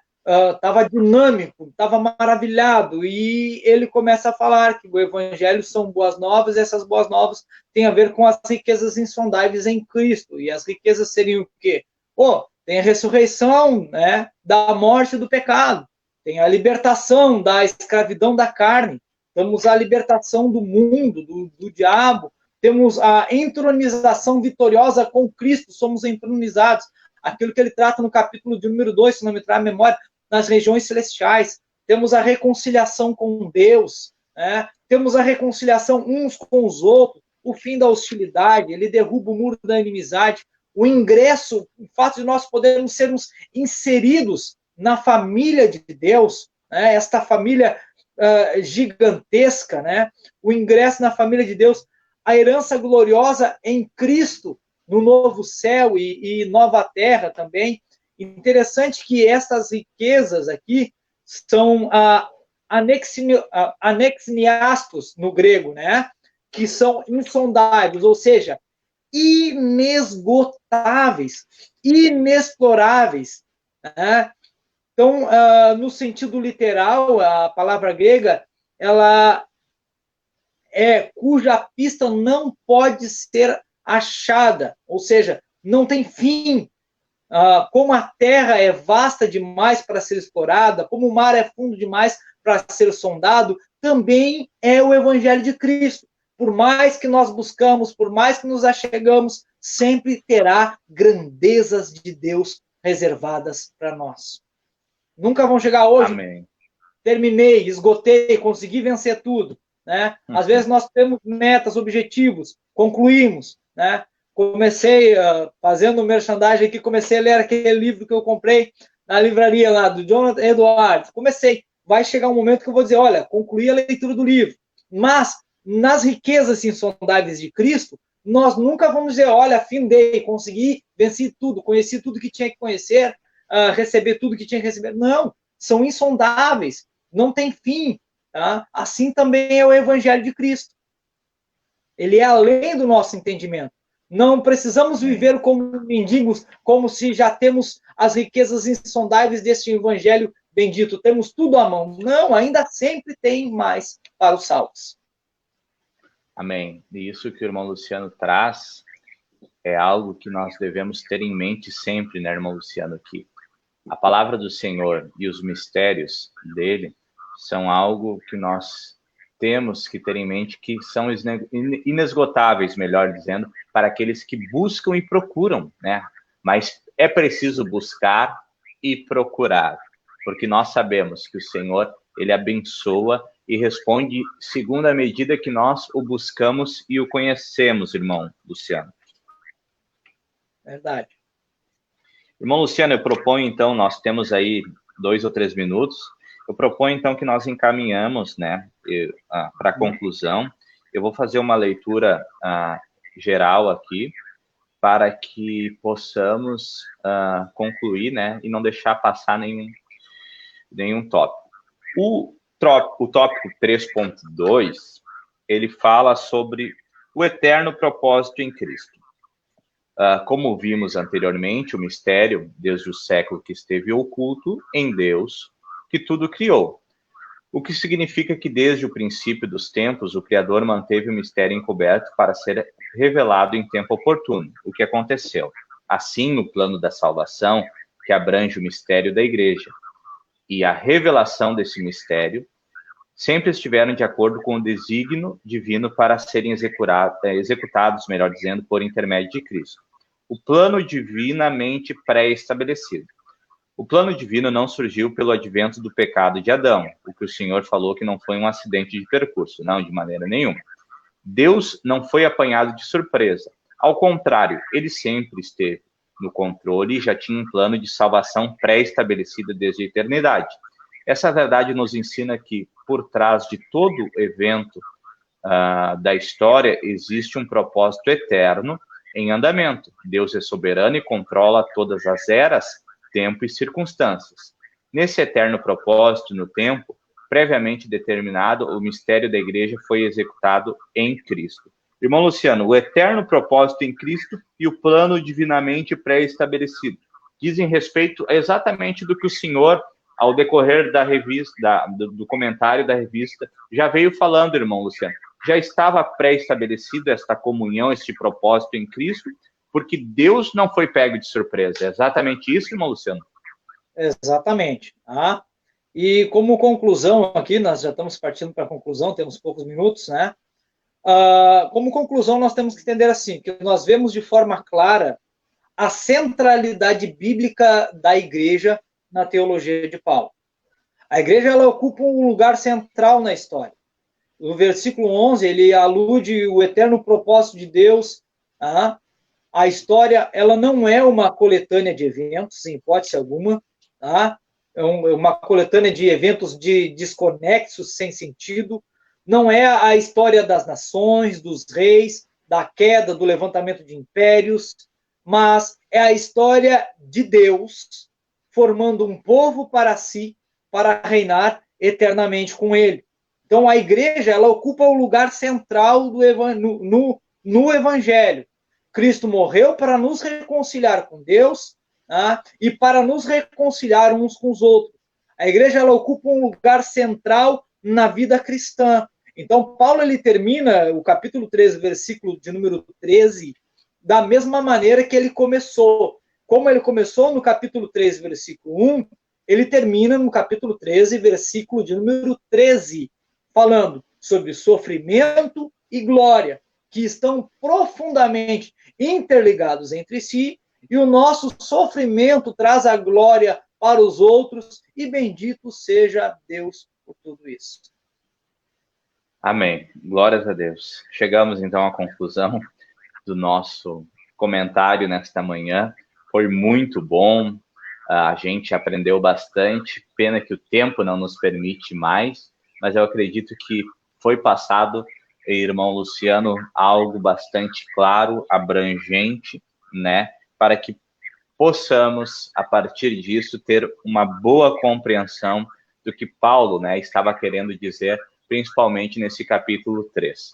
dinâmico, estava maravilhado. E ele começa a falar que o evangelho são boas novas, e essas boas novas têm a ver com as riquezas insondáveis em Cristo. E as riquezas seriam o quê? Tem a ressurreição, né, da morte e do pecado. Tem a libertação da escravidão da carne. Temos a libertação do mundo, do diabo. Temos a entronização vitoriosa com Cristo. Somos entronizados. Aquilo que ele trata no capítulo de número 2, se não me trai a memória, nas regiões celestiais. Temos a reconciliação com Deus. né? Temos a reconciliação uns com os outros, o fim da hostilidade, ele derruba o muro da inimizade, o ingresso, o fato de nós podermos sermos inseridos na família de Deus, né? Esta família gigantesca, né? O ingresso na família de Deus, a herança gloriosa em Cristo, no novo céu e nova terra também. Interessante que essas riquezas aqui são anexiniastos no grego, né? Que são insondáveis, ou seja, inesgotáveis, inexploráveis, né? Então, no sentido literal, a palavra grega, ela é cuja pista não pode ser achada, ou seja, não tem fim. Como a terra é vasta demais para ser explorada, como o mar é fundo demais para ser sondado, também é o Evangelho de Cristo. Por mais que nós buscamos, por mais que nos achegamos, sempre terá grandezas de Deus reservadas para nós. Nunca vão chegar hoje. Amém. Terminei, esgotei, consegui vencer tudo, né? Às vezes nós temos metas, objetivos, concluímos, né? Comecei fazendo merchandising aqui, comecei a ler aquele livro que eu comprei na livraria lá, do Jonathan Edwards. Comecei. Vai chegar um momento que eu vou dizer, olha, concluí a leitura do livro. Mas, nas riquezas insondáveis de Cristo, nós nunca vamos dizer, olha, findei, consegui, venci tudo, conheci tudo que tinha que conhecer, receber tudo que tinha que receber. Não, são insondáveis, não tem fim. Tá? Assim também é o Evangelho de Cristo. Ele é além do nosso entendimento. Não precisamos viver como mendigos, como se já temos as riquezas insondáveis deste Evangelho bendito. Temos tudo à mão. Não, ainda sempre tem mais para os salvos. Amém. E isso que o irmão Luciano traz é algo que nós devemos ter em mente sempre, né, irmão Luciano, aqui. A palavra do Senhor e os mistérios dele são algo que nós temos que ter em mente, que são inesgotáveis, melhor dizendo, para aqueles que buscam e procuram, né? Mas é preciso buscar e procurar, porque nós sabemos que o Senhor, ele abençoa e responde segundo a medida que nós o buscamos e o conhecemos, irmão Luciano. Verdade. Irmão Luciano, eu proponho, então, nós temos aí 2 ou 3 minutos, eu proponho, então, que nós encaminhamos, né, para a conclusão. Eu vou fazer uma leitura geral aqui, para que possamos concluir, né, e não deixar passar nenhum tópico. O tópico 3.2, ele fala sobre o eterno propósito em Cristo. Como vimos anteriormente, o mistério, desde o século que esteve oculto em Deus, que tudo criou. O que significa que desde o princípio dos tempos, o Criador manteve o mistério encoberto para ser revelado em tempo oportuno. O que aconteceu? Assim, o plano da salvação, que abrange o mistério da igreja, e a revelação desse mistério, sempre estiveram de acordo com o desígnio divino para serem executados, melhor dizendo, por intermédio de Cristo. O plano divinamente pré-estabelecido. O plano divino não surgiu pelo advento do pecado de Adão, o que o Senhor falou que não foi um acidente de percurso, não, de maneira nenhuma. Deus não foi apanhado de surpresa. Ao contrário, ele sempre esteve no controle e já tinha um plano de salvação pré-estabelecido desde a eternidade. Essa verdade nos ensina que, por trás de todo evento da história, existe um propósito eterno em andamento. Deus é soberano e controla todas as eras, tempo e circunstâncias. Nesse eterno propósito no tempo, previamente determinado, o mistério da igreja foi executado em Cristo. Irmão Luciano, o eterno propósito em Cristo e o plano divinamente pré-estabelecido dizem respeito exatamente do que o Senhor, ao decorrer da revista, do comentário da revista, já veio falando, irmão Luciano. Já estava pré-estabelecido esta comunhão, este propósito em Cristo, porque Deus não foi pego de surpresa. É exatamente isso, irmão Luciano? Exatamente. E como conclusão aqui, nós já estamos partindo para a conclusão, temos poucos minutos, né? Como conclusão, nós temos que entender assim, que nós vemos de forma clara a centralidade bíblica da igreja na teologia de Paulo. A igreja, ela ocupa um lugar central na história. O versículo 11, ele alude o eterno propósito de Deus. A história, ela não é uma coletânea de eventos, em hipótese alguma. É uma coletânea de eventos desconexos, sem sentido. Não é a história das nações, dos reis, da queda, do levantamento de impérios, mas é a história de Deus formando um povo para si, para reinar eternamente com ele. Então, a igreja, ela ocupa o lugar central no Evangelho. Cristo morreu para nos reconciliar com Deus, e para nos reconciliar uns com os outros. A igreja, ela ocupa um lugar central na vida cristã. Então, Paulo, ele termina o capítulo 13, versículo de número 13, da mesma maneira que ele começou. Como ele começou no capítulo 13, versículo 1, ele termina no capítulo 13, versículo de número 13, falando sobre sofrimento e glória, que estão profundamente interligados entre si, e o nosso sofrimento traz a glória para os outros, e bendito seja Deus por tudo isso. Amém. Glórias a Deus. Chegamos, então, à conclusão do nosso comentário nesta manhã. Foi muito bom, a gente aprendeu bastante, pena que o tempo não nos permite mais, mas eu acredito que foi passado, irmão Luciano, algo bastante claro, abrangente, né, para que possamos, a partir disso, ter uma boa compreensão do que Paulo, né, estava querendo dizer, principalmente nesse capítulo 3.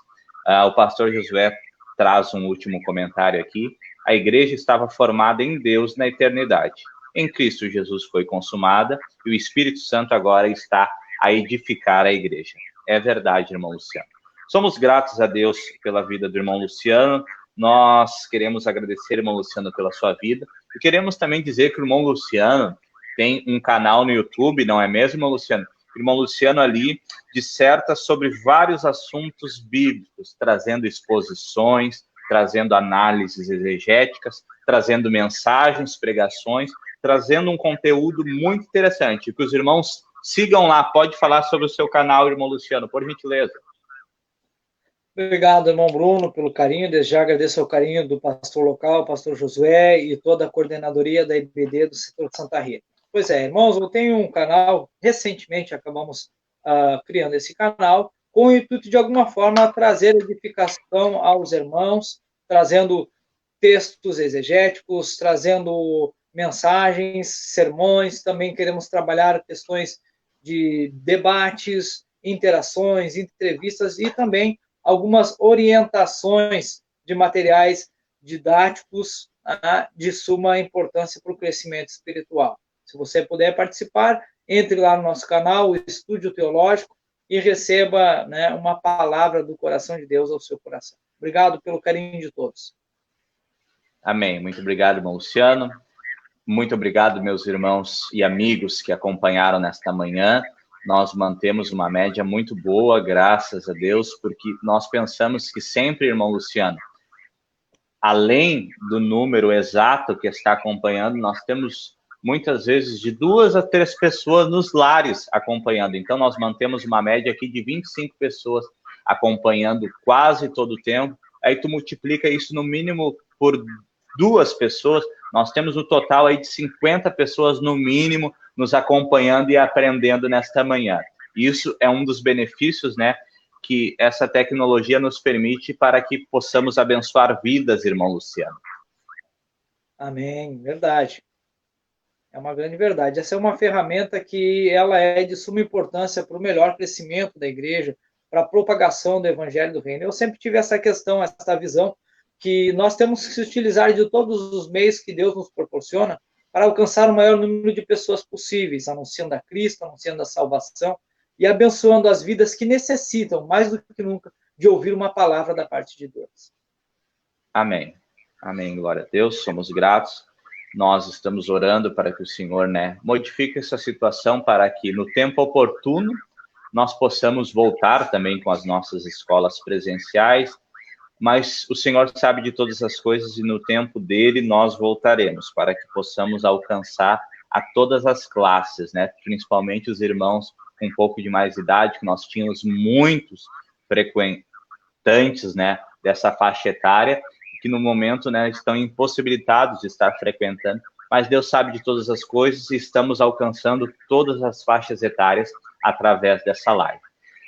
O pastor Josué traz um último comentário aqui. A igreja estava formada em Deus na eternidade. Em Cristo Jesus foi consumada e o Espírito Santo agora está a edificar a igreja. É verdade, irmão Luciano. Somos gratos a Deus pela vida do irmão Luciano. Nós queremos agradecer, irmão Luciano, pela sua vida. E queremos também dizer que o irmão Luciano tem um canal no YouTube, não é mesmo, irmão Luciano? O irmão Luciano ali disserta sobre vários assuntos bíblicos, trazendo exposições, trazendo análises exegéticas, trazendo mensagens, pregações, trazendo um conteúdo muito interessante. Que os irmãos sigam lá. Pode falar sobre o seu canal, irmão Luciano, por gentileza. Obrigado, irmão Bruno, pelo carinho. Desde já agradeço o carinho do pastor local, pastor Josué, e toda a coordenadoria da IBD do setor de Santa Rita. Pois é, irmãos, eu tenho um canal, recentemente acabamos criando esse canal, com o intuito de alguma forma trazer edificação aos irmãos, trazendo textos exegéticos, trazendo mensagens, sermões, também queremos trabalhar questões de debates, interações, entrevistas e também algumas orientações de materiais didáticos de suma importância para o crescimento espiritual. Se você puder participar, entre lá no nosso canal, o Estúdio Teológico, e receba, né, uma palavra do coração de Deus ao seu coração. Obrigado pelo carinho de todos. Amém. Muito obrigado, irmão Luciano. Muito obrigado, meus irmãos e amigos que acompanharam nesta manhã. Nós mantemos uma média muito boa, graças a Deus, porque nós pensamos que sempre, irmão Luciano, além do número exato que está acompanhando, nós temos muitas vezes de 2 a 3 pessoas nos lares acompanhando. Então, nós mantemos uma média aqui de 25 pessoas acompanhando quase todo o tempo. Aí tu multiplica isso no mínimo por 2 pessoas, nós temos um total aí de 50 pessoas no mínimo nos acompanhando e aprendendo nesta manhã. Isso é um dos benefícios, né, que essa tecnologia nos permite para que possamos abençoar vidas, irmão Luciano. Amém, verdade. É uma grande verdade. Essa é uma ferramenta que ela é de suma importância para o melhor crescimento da igreja, para a propagação do evangelho do reino. Eu sempre tive essa questão, essa visão, que nós temos que se utilizar de todos os meios que Deus nos proporciona para alcançar o maior número de pessoas possíveis, anunciando a Cristo, anunciando a salvação e abençoando as vidas que necessitam, mais do que nunca, de ouvir uma palavra da parte de Deus. Amém. Amém, glória a Deus, somos gratos. Nós estamos orando para que o Senhor, né, modifique essa situação para que no tempo oportuno nós possamos voltar também com as nossas escolas presenciais, mas o Senhor sabe de todas as coisas e no tempo dele nós voltaremos para que possamos alcançar a todas as classes, né, principalmente os irmãos com um pouco de mais idade, que nós tínhamos muitos frequentantes, né, dessa faixa etária, que no momento, né, estão impossibilitados de estar frequentando, mas Deus sabe de todas as coisas e estamos alcançando todas as faixas etárias através dessa live.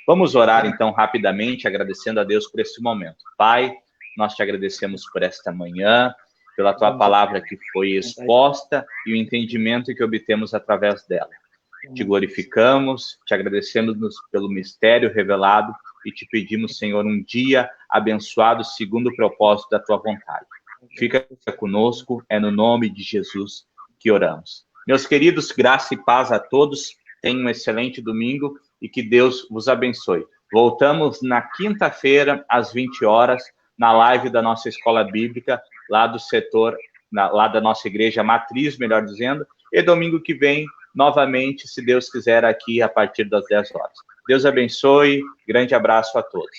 Vamos orar, então, rapidamente, agradecendo a Deus por esse momento. Pai, nós te agradecemos por esta manhã, pela tua palavra que foi exposta e o entendimento que obtemos através dela. Te glorificamos, te agradecemos pelo mistério revelado e te pedimos, Senhor, um dia abençoado segundo o propósito da tua vontade. Fica conosco, é no nome de Jesus que oramos. Meus queridos, graça e paz a todos, tenham um excelente domingo e que Deus vos abençoe. Voltamos na quinta-feira, às 20 horas, na live da nossa escola bíblica, lá do setor, lá da nossa igreja matriz, melhor dizendo, e domingo que vem, novamente, se Deus quiser, aqui a partir das 10 horas. Deus abençoe, grande abraço a todos.